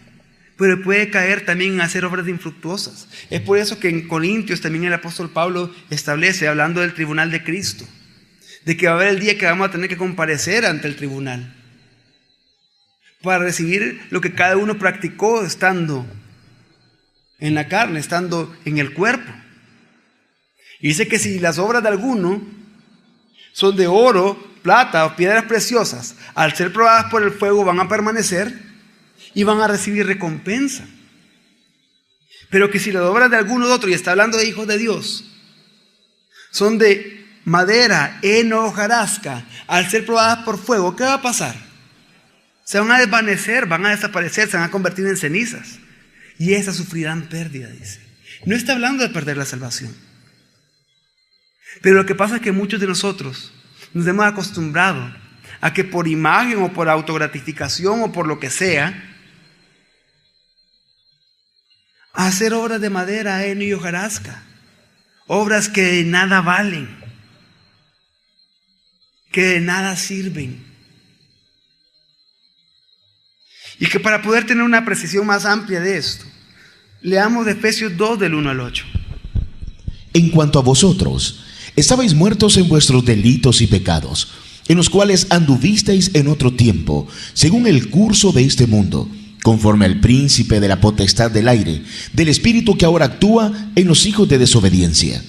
pero puede caer también en hacer obras infructuosas. Es por eso que en Corintios también el apóstol Pablo establece, hablando del tribunal de Cristo, de que va a haber el día que vamos a tener que comparecer ante el tribunal para recibir lo que cada uno practicó estando en la carne, estando en el cuerpo. Y dice que si las obras de alguno son de oro, plata o piedras preciosas, al ser probadas por el fuego van a permanecer y van a recibir recompensa. Pero que si las obras de alguno de otro, y está hablando de hijos de Dios, son de madera, heno o hojarasca, al ser probadas por fuego, ¿qué va a pasar? Se van a desvanecer, van a desaparecer, se van a convertir en cenizas. Y esas sufrirán pérdida, dice. No está hablando de perder la salvación. Pero lo que pasa es que muchos de nosotros nos hemos acostumbrado a que por imagen o por autogratificación o por lo que sea, a hacer obras de madera, heno y hojarasca, obras que de nada valen, que de nada sirven. Y que para poder tener una precisión más amplia de esto, leamos de Efesios 2 del 1 al 8. En cuanto a vosotros, estabais muertos en vuestros delitos y pecados, en los cuales anduvisteis en otro tiempo, según el curso de este mundo, conforme al príncipe de la potestad del aire, del espíritu que ahora actúa en los hijos de desobediencia.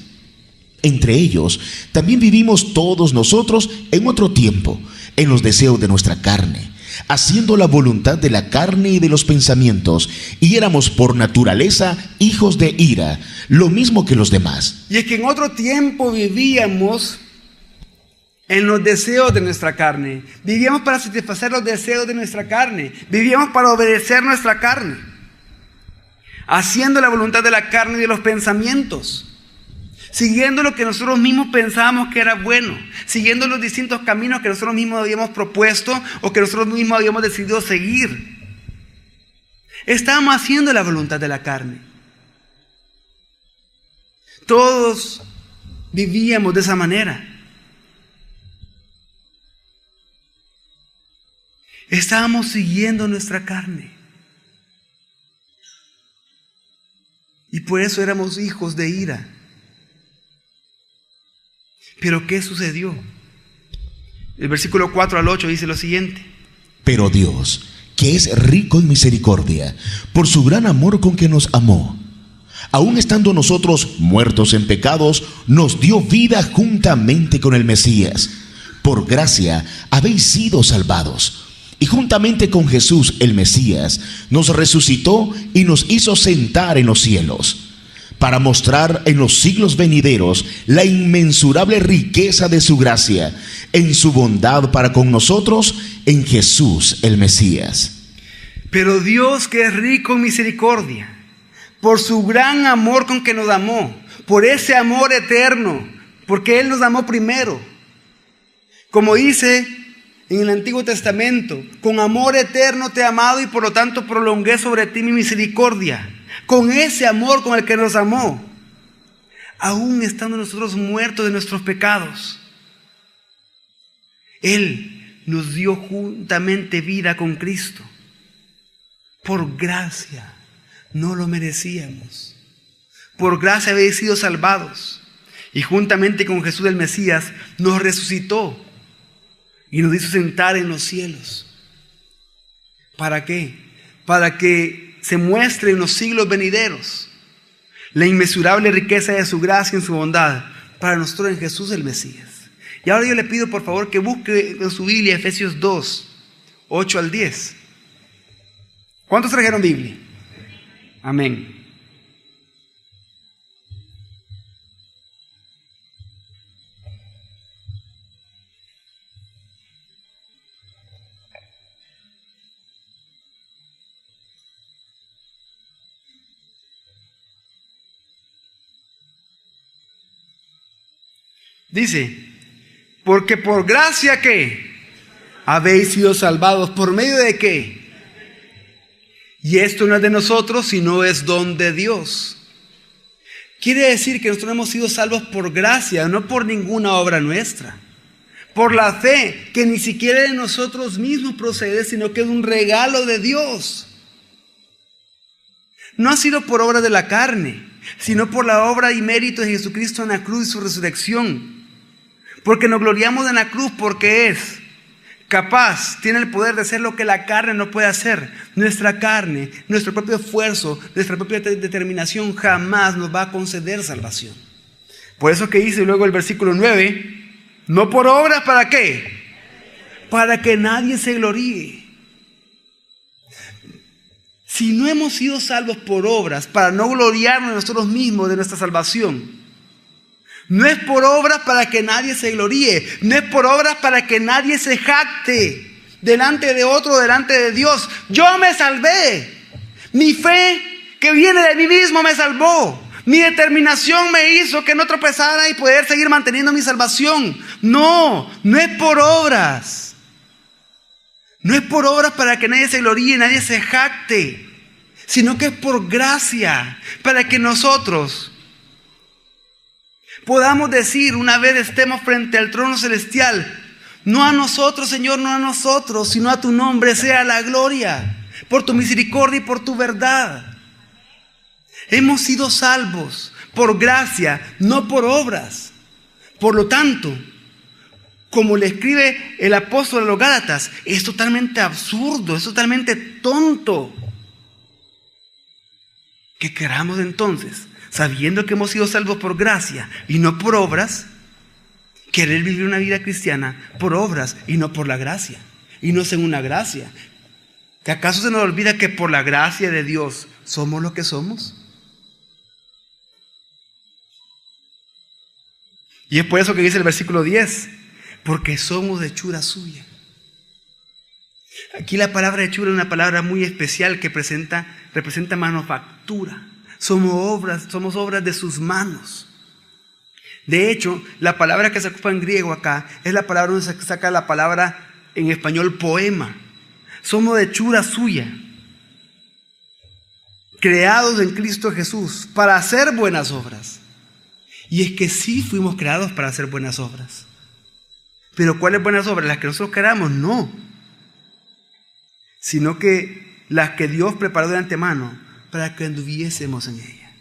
Entre ellos también vivimos todos nosotros en otro tiempo, en los deseos de nuestra carne, haciendo la voluntad de la carne y de los pensamientos, y éramos por naturaleza hijos de ira, lo mismo que los demás. Y es que en otro tiempo vivíamos en los deseos de nuestra carne. Vivíamos para satisfacer los deseos de nuestra carne. Vivíamos para obedecer nuestra carne, haciendo la voluntad de la carne y de los pensamientos. siguiendo lo que nosotros mismos pensábamos que era bueno, siguiendo los distintos caminos que nosotros mismos habíamos propuesto o que nosotros mismos habíamos decidido seguir. Estábamos haciendo la voluntad de la carne. Todos vivíamos de esa manera. Estábamos siguiendo nuestra carne. Y por eso éramos hijos de ira. Pero ¿qué sucedió? El versículo 4 al 8 dice lo siguiente. Pero Dios, que es rico en misericordia, por su gran amor con que nos amó, aun estando nosotros muertos en pecados, nos dio vida juntamente con el Mesías. Por gracia habéis sido salvados. Y juntamente con Jesús el Mesías nos resucitó y nos hizo sentar en los cielos, para mostrar en los siglos venideros la inmensurable riqueza de su gracia, en su bondad para con nosotros en Jesús el Mesías. Pero Dios, que es rico en misericordia, por su gran amor con que nos amó, por ese amor eterno, porque Él nos amó primero. Como dice en el Antiguo Testamento, con amor eterno te he amado y por lo tanto prolongué sobre ti mi misericordia. Con ese amor con el que nos amó, aún estando nosotros muertos de nuestros pecados, Él nos dio juntamente vida con Cristo. Por gracia, no lo merecíamos. Por gracia habéis sido salvados. Y juntamente con Jesús el Mesías nos resucitó y nos hizo sentar en los cielos. ¿Para qué? Para que se muestre en los siglos venideros la inmesurable riqueza de su gracia y en su bondad para nosotros en Jesús el Mesías. Y ahora yo le pido por favor que busque en su Biblia Efesios 2, 8 al 10. ¿Cuántos trajeron Biblia? Amén. Dice, porque por gracia que habéis sido salvados, ¿por medio de qué? Y esto no es de nosotros, sino es don de Dios. Quiere decir que nosotros hemos sido salvos por gracia, no por ninguna obra nuestra. Por la fe, que ni siquiera de nosotros mismos procede, sino que es un regalo de Dios. No ha sido por obra de la carne, sino por la obra y mérito de Jesucristo en la cruz y su resurrección. Porque nos gloriamos en la cruz porque es capaz, tiene el poder de hacer lo que la carne no puede hacer. Nuestra carne, nuestro propio esfuerzo, nuestra propia determinación jamás nos va a conceder salvación. Por eso que dice luego el versículo 9, no por obras, ¿para qué? Para que nadie se gloríe. Si no hemos sido salvos por obras, para no gloriarnos nosotros mismos de nuestra salvación, no es por obras para que nadie se gloríe, no es por obras para que nadie se jacte delante de otro, delante de Dios. Yo me salvé, mi fe que viene de mí mismo me salvó, mi determinación me hizo que no tropezara y poder seguir manteniendo mi salvación. No es por obras. No es por obras para que nadie se gloríe, nadie se jacte, sino que es por gracia, para que nosotros podamos decir una vez estemos frente al trono celestial, no a nosotros, Señor, no a nosotros, sino a tu nombre sea la gloria, por tu misericordia y por tu verdad. Hemos sido salvos por gracia, no por obras. Por lo tanto, como le escribe el apóstol a los Gálatas, es totalmente absurdo, es totalmente tonto que queramos entonces, sabiendo que hemos sido salvos por gracia y no por obras, querer vivir una vida cristiana por obras y no por la gracia, y no según la gracia. ¿Que acaso se nos olvida que por la gracia de Dios somos lo que somos? Y es por eso que dice el versículo 10, porque somos de hechura suya. Aquí la palabra hechura es una palabra muy especial que representa manufactura. Somos obras de sus manos. De hecho, la palabra que se ocupa en griego acá es la palabra donde se saca la palabra en español poema. Somos hechura suya, creados en Cristo Jesús para hacer buenas obras. Y es que sí fuimos creados para hacer buenas obras. Pero ¿cuáles buenas obras? ¿Las que nosotros queramos? No. Sino que las que Dios preparó de antemano para que anduviésemos en ella.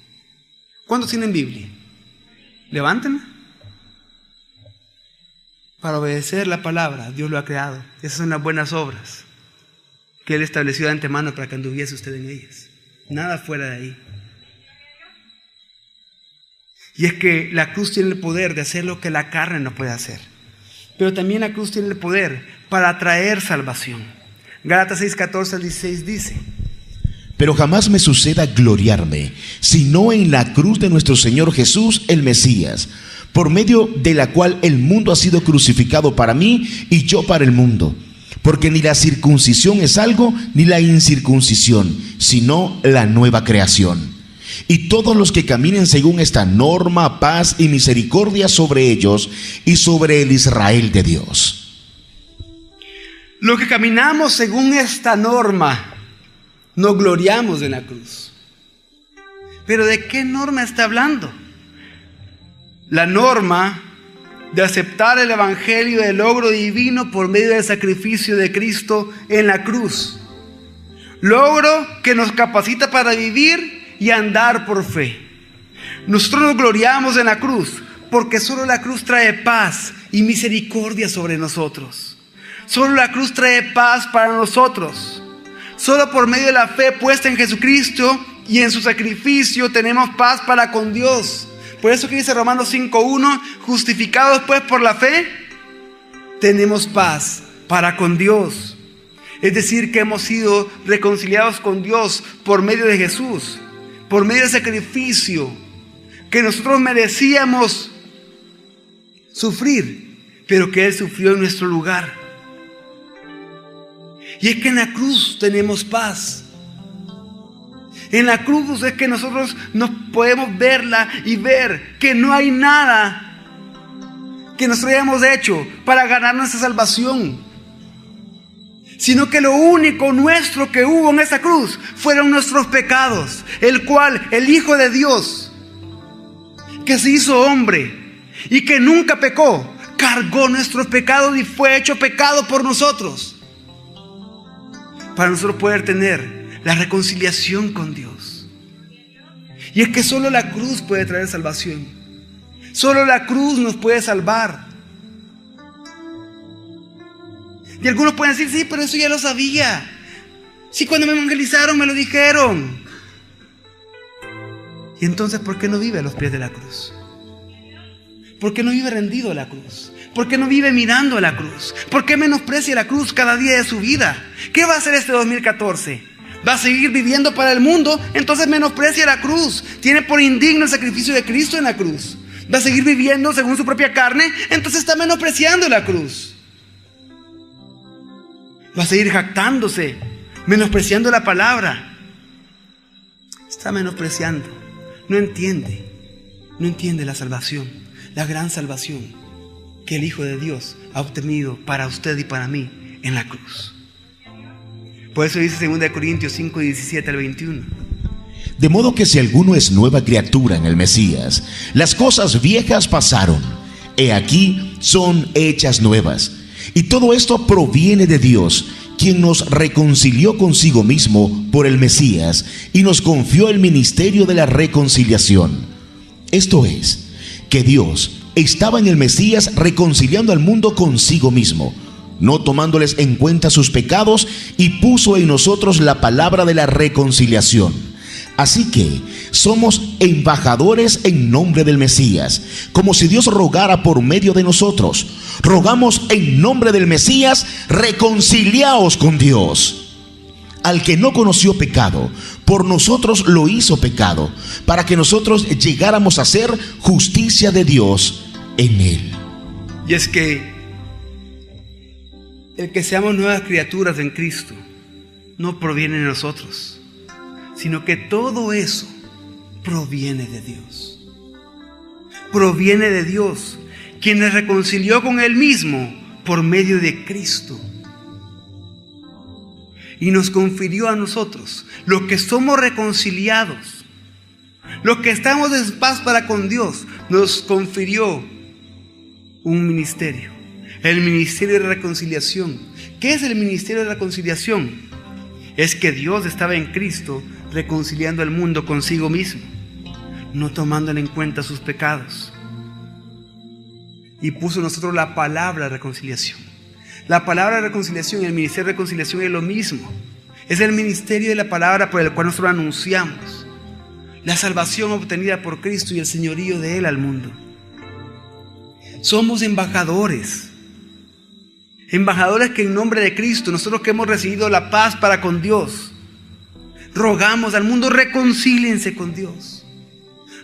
¿Cuántos tienen Biblia? Levántenla. Para obedecer la palabra, Dios lo ha creado. Esas son las buenas obras que Él estableció de antemano para que anduviese usted en ellas. Nada fuera de ahí. Y es que la cruz tiene el poder de hacer lo que la carne no puede hacer. Pero también la cruz tiene el poder para traer salvación. Gálatas 6:14-16 dice: pero jamás me suceda gloriarme, sino en la cruz de nuestro Señor Jesús, el Mesías, por medio de la cual el mundo ha sido crucificado para mí y yo para el mundo. Porque ni la circuncisión es algo, ni la incircuncisión, sino la nueva creación. Y todos los que caminen según esta norma, paz y misericordia sobre ellos y sobre el Israel de Dios. Los que caminamos según esta norma, nos gloriamos en la cruz. ¿Pero de qué norma está hablando? La norma de aceptar el evangelio del logro divino por medio del sacrificio de Cristo en la cruz. Logro que nos capacita para vivir y andar por fe. Nosotros nos gloriamos en la cruz porque solo la cruz trae paz y misericordia sobre nosotros. Solo la cruz trae paz para nosotros. Solo por medio de la fe puesta en Jesucristo y en su sacrificio tenemos paz para con Dios. Por eso que dice Romanos 5:1, justificados pues por la fe, tenemos paz para con Dios. Es decir, que hemos sido reconciliados con Dios por medio de Jesús, por medio del sacrificio que nosotros merecíamos sufrir, pero que Él sufrió en nuestro lugar. Y es que en la cruz tenemos paz. En la cruz es que nosotros nos podemos verla y ver que no hay nada que nosotros hayamos hecho para ganar nuestra salvación, sino que lo único nuestro que hubo en esa cruz fueron nuestros pecados, el cual el Hijo de Dios, que se hizo hombre y que nunca pecó, cargó nuestros pecados y fue hecho pecado por nosotros, para nosotros poder tener la reconciliación con Dios. Y es que solo la cruz puede traer salvación. Solo la cruz nos puede salvar. Y algunos pueden decir: sí, pero eso ya lo sabía. Sí, cuando me evangelizaron me lo dijeron. Y entonces, ¿por qué no vive a los pies de la cruz? ¿Por qué no vive rendido a la cruz? ¿Por qué no vive mirando a la cruz? ¿Por qué menosprecia la cruz cada día de su vida? ¿Qué va a hacer este 2014? ¿Va a seguir viviendo para el mundo? Entonces menosprecia la cruz. Tiene por indigno el sacrificio de Cristo en la cruz. ¿Va a seguir viviendo según su propia carne? Entonces está menospreciando la cruz. Va a seguir jactándose, menospreciando la palabra. Está menospreciando. No entiende la salvación, la gran salvación que el Hijo de Dios ha obtenido para usted y para mí en la cruz. Por eso dice 2 Corintios 5:17-21. De modo que si alguno es nueva criatura en el Mesías, las cosas viejas pasaron, he aquí son hechas nuevas. Y todo esto proviene de Dios, quien nos reconcilió consigo mismo por el Mesías y nos confió el ministerio de la reconciliación. Esto es, que Dios estaba en el Mesías reconciliando al mundo consigo mismo, no tomándoles en cuenta sus pecados, y puso en nosotros la palabra de la reconciliación. Así que somos embajadores en nombre del Mesías, como si Dios rogara por medio de nosotros. Rogamos en nombre del Mesías: reconciliaos con Dios. Al que no conoció pecado, por nosotros lo hizo pecado, para que nosotros llegáramos a ser justicia de Dios en él. Y es que el que seamos nuevas criaturas en Cristo no proviene de nosotros, sino que todo eso proviene de Dios. proviene de Dios, quien nos reconcilió con Él mismo por medio de Cristo. Y nos confirió a nosotros, los que somos reconciliados, los que estamos en paz para con Dios, nos confirió un ministerio, el ministerio de reconciliación. ¿Qué es el ministerio de reconciliación? Es que Dios estaba en Cristo reconciliando al mundo consigo mismo, no tomándole en cuenta sus pecados. Y puso en nosotros la palabra de reconciliación. La palabra de reconciliación y el ministerio de reconciliación es lo mismo. Es el ministerio de la palabra por el cual nosotros anunciamos la salvación obtenida por Cristo y el señorío de Él al mundo. Somos embajadores. Embajadores que en nombre de Cristo, nosotros que hemos recibido la paz para con Dios, rogamos al mundo: reconcíliense con Dios.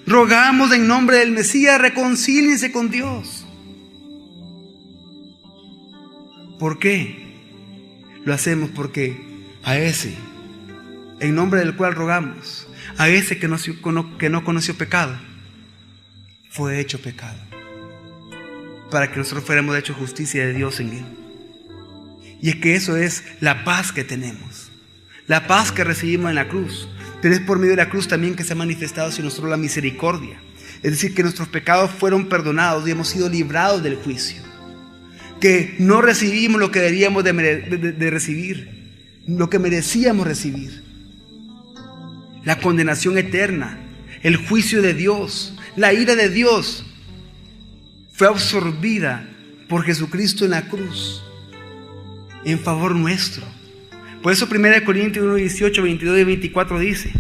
Rogamos en nombre del Mesías: reconcíliense con Dios. ¿Por qué? Lo hacemos porque a ese, en nombre del cual rogamos, a ese que no conoció pecado, fue hecho pecado, para que nosotros fuéramos hechos justicia de Dios en Él. Y es que eso es la paz que tenemos, la paz que recibimos en la cruz. Pero es por medio de la cruz también que se ha manifestado hacia nosotros la misericordia. Es decir, que nuestros pecados fueron perdonados y hemos sido librados del juicio. Que no recibimos lo que deberíamos de recibir, lo que merecíamos recibir. La condenación eterna, el juicio de Dios, la ira de Dios fue absorbida por Jesucristo en la cruz en favor nuestro. Por eso 1 Corintios 1, 18, 22 y 24 dice: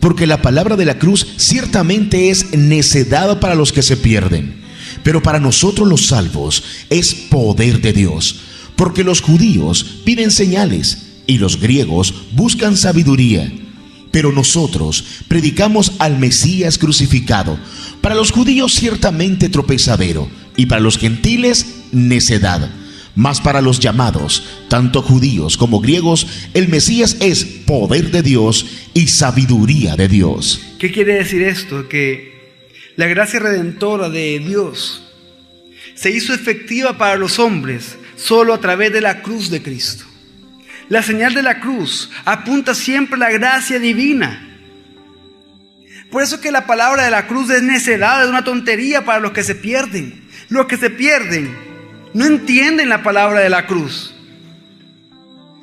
porque la palabra de la cruz ciertamente es necedad para los que se pierden, pero para nosotros los salvos es poder de Dios. Porque los judíos piden señales y los griegos buscan sabiduría, pero nosotros predicamos al Mesías crucificado, para los judíos ciertamente tropezadero y para los gentiles necedad. Mas para los llamados, tanto judíos como griegos, el Mesías es poder de Dios y sabiduría de Dios. ¿Qué quiere decir esto? Que la gracia redentora de Dios se hizo efectiva para los hombres solo a través de la cruz de Cristo. La señal de la cruz apunta siempre a la gracia divina. Por eso que la palabra de la cruz es necedad, es una tontería para los que se pierden. Los que se pierden no entienden la palabra de la cruz.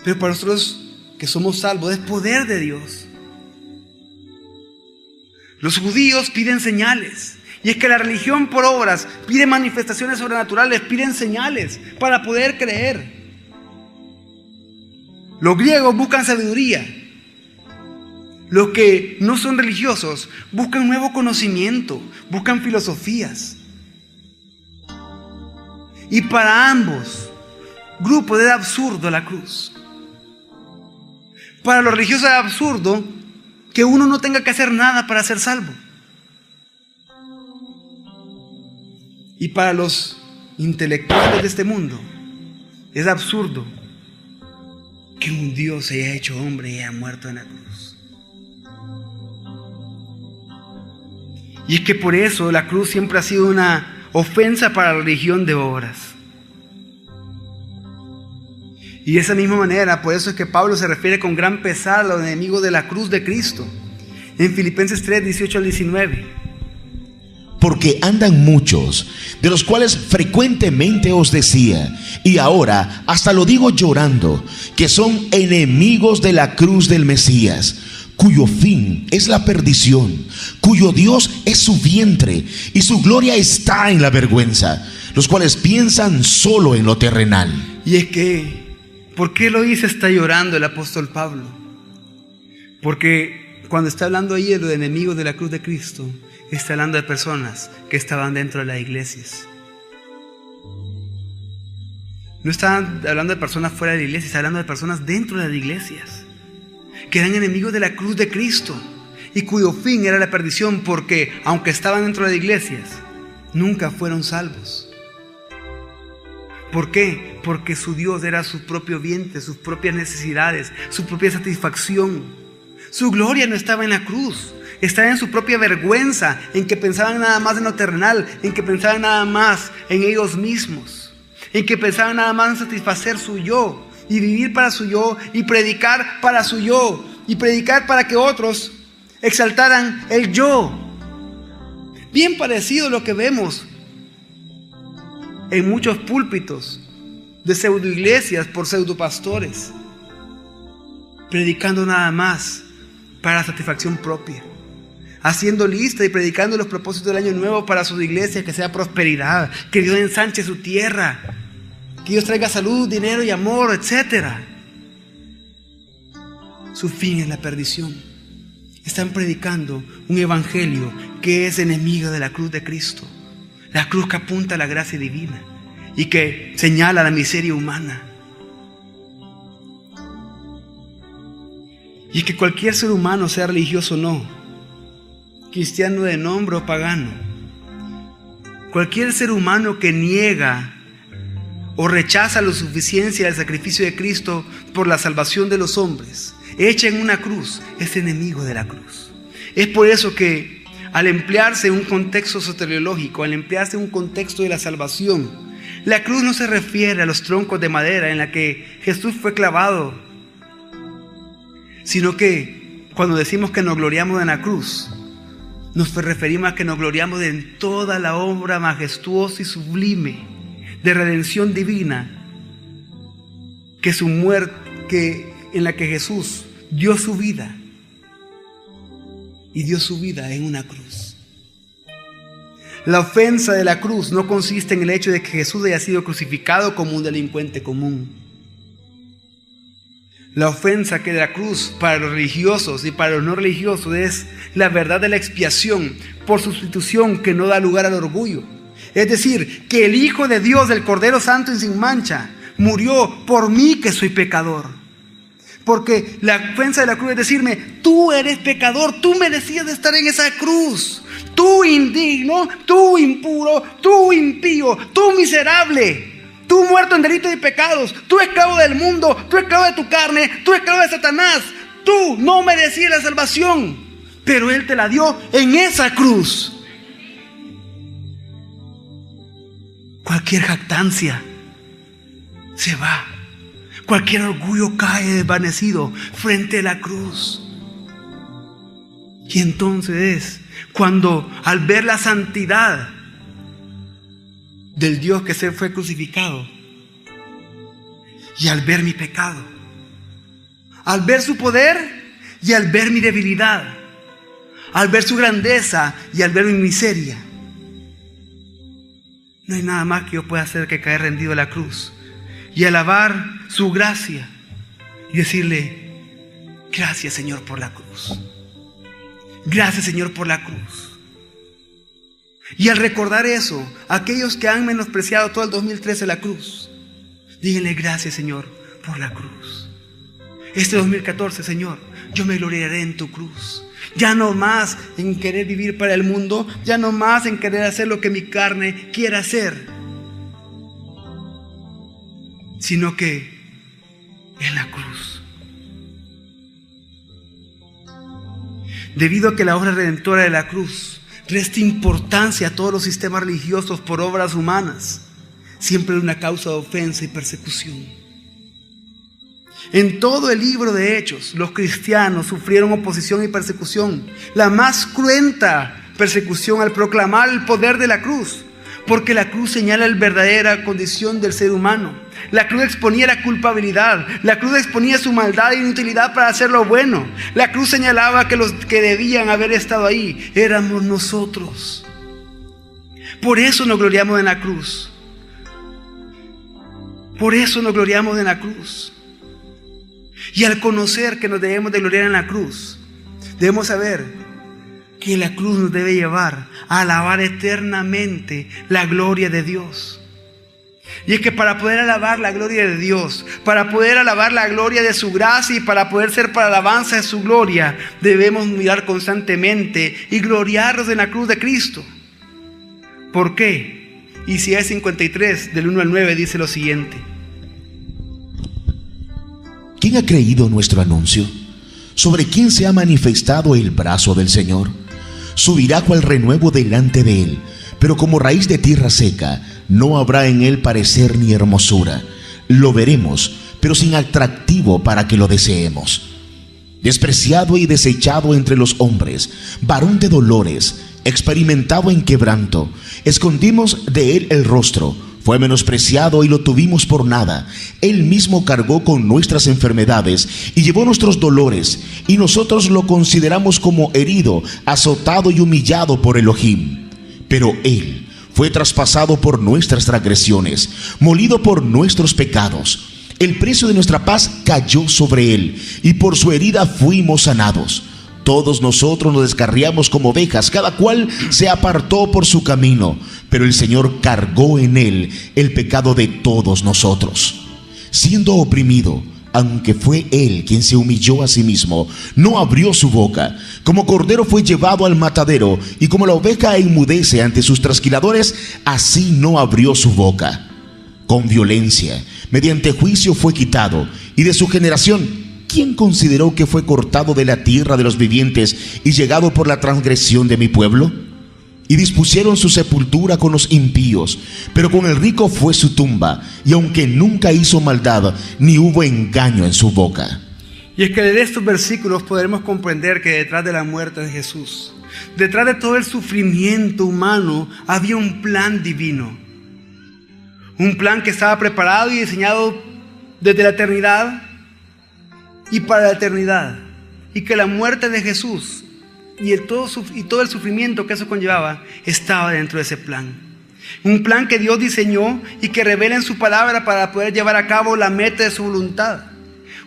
Pero para nosotros que somos salvos es poder de Dios. Los judíos piden señales. Y es que la religión por obras pide manifestaciones sobrenaturales, piden señales para poder creer. Los griegos buscan sabiduría. Los que no son religiosos buscan nuevo conocimiento, buscan filosofías. Y para ambos grupos es absurdo la cruz. Para los religiosos es absurdo que uno no tenga que hacer nada para ser salvo. Y para los intelectuales de este mundo es absurdo que un Dios se haya hecho hombre y haya muerto en la cruz. Y es que por eso la cruz siempre ha sido una ofensa para la religión de obras. Y de esa misma manera, por eso es que Pablo se refiere con gran pesar a los enemigos de la cruz de Cristo. En Filipenses 3, 18 al 19. Porque andan muchos, de los cuales frecuentemente os decía, y ahora hasta lo digo llorando, que son enemigos de la cruz del Mesías, cuyo fin es la perdición, cuyo Dios es su vientre, y su gloria está en la vergüenza, los cuales piensan solo en lo terrenal. Y es que, ¿por qué lo dice? Está llorando el apóstol Pablo. Porque cuando está hablando ahí de los enemigos de la cruz de Cristo, está hablando de personas que estaban dentro de las iglesias. No está hablando de personas fuera de la iglesia, está hablando de personas dentro de las iglesias, que eran enemigos de la cruz de Cristo y cuyo fin era la perdición, porque aunque estaban dentro de las iglesias, nunca fueron salvos. ¿Por qué? Porque su Dios era su propio vientre, sus propias necesidades, su propia satisfacción. Su gloria no estaba en la cruz, Estaban en su propia vergüenza, en que pensaban nada más en lo terrenal, en que pensaban nada más en ellos mismos, en que pensaban nada más en satisfacer su yo y vivir para su yo y predicar para su yo y predicar para que otros exaltaran el yo. Bien parecido a lo que vemos en muchos púlpitos de pseudoiglesias por pseudopastores, predicando nada más para satisfacción propia, haciendo lista y predicando los propósitos del año nuevo para su iglesia, que sea prosperidad, que Dios ensanche su tierra, que Dios traiga salud, dinero y amor, etc. Su fin es la perdición. Están predicando un evangelio que es enemigo de la cruz de Cristo, la cruz que apunta a la gracia divina y que señala la miseria humana. Y que cualquier ser humano, sea religioso o no, cristiano de nombre o pagano, cualquier ser humano que niega o rechaza la suficiencia del sacrificio de Cristo por la salvación de los hombres, hecha en una cruz, es enemigo de la cruz. Es por eso que al emplearse en un contexto soteriológico, al emplearse en un contexto de la salvación, la cruz no se refiere a los troncos de madera en la que Jesús fue clavado, sino que cuando decimos que nos gloriamos en la cruz, nos referimos a que nos gloriamos en toda la obra majestuosa y sublime de redención divina que su muerte, en la que Jesús dio su vida, y dio su vida en una cruz. La ofensa de la cruz no consiste en el hecho de que Jesús haya sido crucificado como un delincuente común. La ofensa que de la cruz para los religiosos y para los no religiosos es la verdad de la expiación por sustitución que no da lugar al orgullo. Es decir, que el Hijo de Dios, el Cordero Santo y sin mancha, murió por mí que soy pecador. Porque la ofensa de la cruz es decirme, tú eres pecador, tú merecías de estar en esa cruz. Tú indigno, tú impuro, tú impío, tú miserable. Tú muerto en delitos y pecados, tú esclavo del mundo, tú esclavo de tu carne, tú esclavo de Satanás. Tú no merecías la salvación, pero Él te la dio en esa cruz. Cualquier jactancia se va, cualquier orgullo cae desvanecido frente a la cruz. Y entonces es cuando al ver la santidad del Dios que se fue crucificado, y al ver mi pecado, al ver su poder y al ver mi debilidad, al ver su grandeza y al ver mi miseria, no hay nada más que yo pueda hacer que caer rendido a la cruz y alabar su gracia y decirle, gracias Señor por la cruz, gracias Señor por la cruz. Y al recordar eso, aquellos que han menospreciado todo el 2013 la cruz, díganle gracias Señor por la cruz. Este 2014, Señor, yo me gloriaré en tu cruz. Ya no más en querer vivir para el mundo, ya no más en querer hacer lo que mi carne quiera hacer, sino que en la cruz. Debido a que la obra redentora de la cruz resta importancia a todos los sistemas religiosos por obras humanas, siempre es una causa de ofensa y persecución. En todo el libro de Hechos, los cristianos sufrieron oposición y persecución, la más cruenta persecución al proclamar el poder de la cruz, porque la cruz señala la verdadera condición del ser humano. La cruz exponía la culpabilidad, la cruz exponía su maldad e inutilidad para hacer lo bueno. La cruz señalaba que los que debían haber estado ahí éramos nosotros. Por eso nos gloriamos en la cruz. Por eso nos gloriamos en la cruz. Y al conocer que nos debemos de gloriar en la cruz, debemos saber que la cruz nos debe llevar a alabar eternamente la gloria de Dios. Y es que para poder alabar la gloria de Dios, para poder alabar la gloria de su gracia y para poder ser para alabanza de su gloria, debemos mirar constantemente y gloriarnos en la cruz de Cristo. ¿Por qué? Isaías 53, del 1 al 9, dice lo siguiente. ¿Quién ha creído nuestro anuncio? ¿Sobre quién se ha manifestado el brazo del Señor? Subirá cual renuevo delante de él, pero como raíz de tierra seca, no habrá en él parecer ni hermosura. Lo veremos, pero sin atractivo para que lo deseemos. Despreciado y desechado entre los hombres, varón de dolores, experimentado en quebranto, escondimos de él el rostro. Fue menospreciado y lo tuvimos por nada. Él mismo cargó con nuestras enfermedades y llevó nuestros dolores, y nosotros lo consideramos como herido, azotado y humillado por Elohim. Pero él fue traspasado por nuestras transgresiones, molido por nuestros pecados. El precio de nuestra paz cayó sobre él, y por su herida fuimos sanados. Todos nosotros nos descarriamos como ovejas, cada cual se apartó por su camino, pero el Señor cargó en él el pecado de todos nosotros. Siendo oprimido, aunque fue él quien se humilló a sí mismo, no abrió su boca. Como cordero fue llevado al matadero, y como la oveja enmudece ante sus trasquiladores, así no abrió su boca. Con violencia, mediante juicio fue quitado, y de su generación, ¿quién consideró que fue cortado de la tierra de los vivientes y llegado por la transgresión de mi pueblo? Y dispusieron su sepultura con los impíos, pero con el rico fue su tumba, y aunque nunca hizo maldad, ni hubo engaño en su boca. Y es que de estos versículos podremos comprender que detrás de la muerte de Jesús, detrás de todo el sufrimiento humano, había un plan divino. Un plan que estaba preparado y diseñado desde la eternidad y para la eternidad, y que la muerte de Jesús y todo el sufrimiento que eso conllevaba estaba dentro de ese plan. Un plan que Dios diseñó y que revela en su palabra para poder llevar a cabo la meta de su voluntad.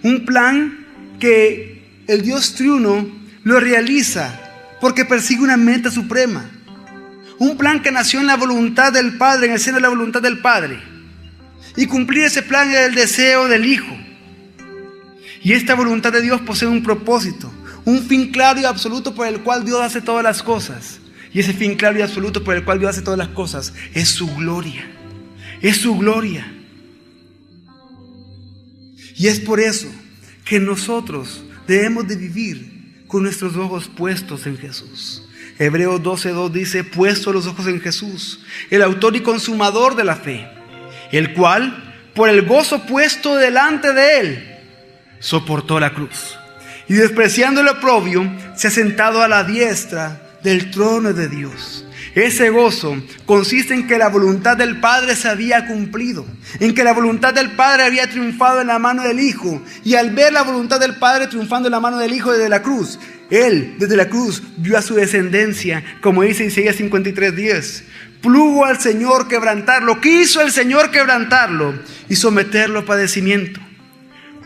Un plan que el Dios triuno lo realiza porque persigue una meta suprema. Un plan que nació en la voluntad del Padre, en el seno de la voluntad del Padre. Y cumplir ese plan era el deseo del Hijo. Y esta voluntad de Dios posee un propósito, un fin claro y absoluto por el cual Dios hace todas las cosas. Y ese fin claro y absoluto por el cual Dios hace todas las cosas es su gloria. Es su gloria. Y es por eso que nosotros debemos de vivir con nuestros ojos puestos en Jesús. Hebreos 12:2 dice: puesto los ojos en Jesús, el autor y consumador de la fe, el cual, por el gozo puesto delante de él, soportó la cruz, y despreciando el oprobio, se ha sentado a la diestra del trono de Dios. Ese gozo consiste en que la voluntad del Padre se había cumplido, en que la voluntad del Padre había triunfado en la mano del Hijo, y al ver la voluntad del Padre triunfando en la mano del Hijo desde la cruz, él desde la cruz vio a su descendencia, como dice Isaías 53:10. Plugo al Señor quebrantarlo, quiso el Señor quebrantarlo y someterlo a padecimiento.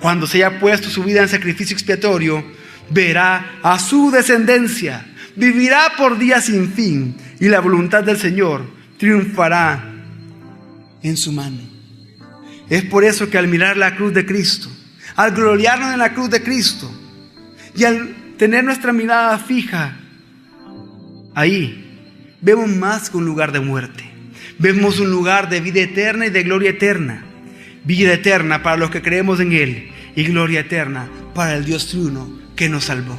Cuando se haya puesto su vida en sacrificio expiatorio, verá a su descendencia, vivirá por días sin fin, y la voluntad del Señor triunfará en su mano. Es por eso que al mirar la cruz de Cristo, al gloriarnos en la cruz de Cristo, y al tener nuestra mirada fija ahí, vemos más que un lugar de muerte. Vemos un lugar de vida eterna y de gloria eterna. Vida eterna para los que creemos en Él, y gloria eterna para el Dios triuno que nos salvó.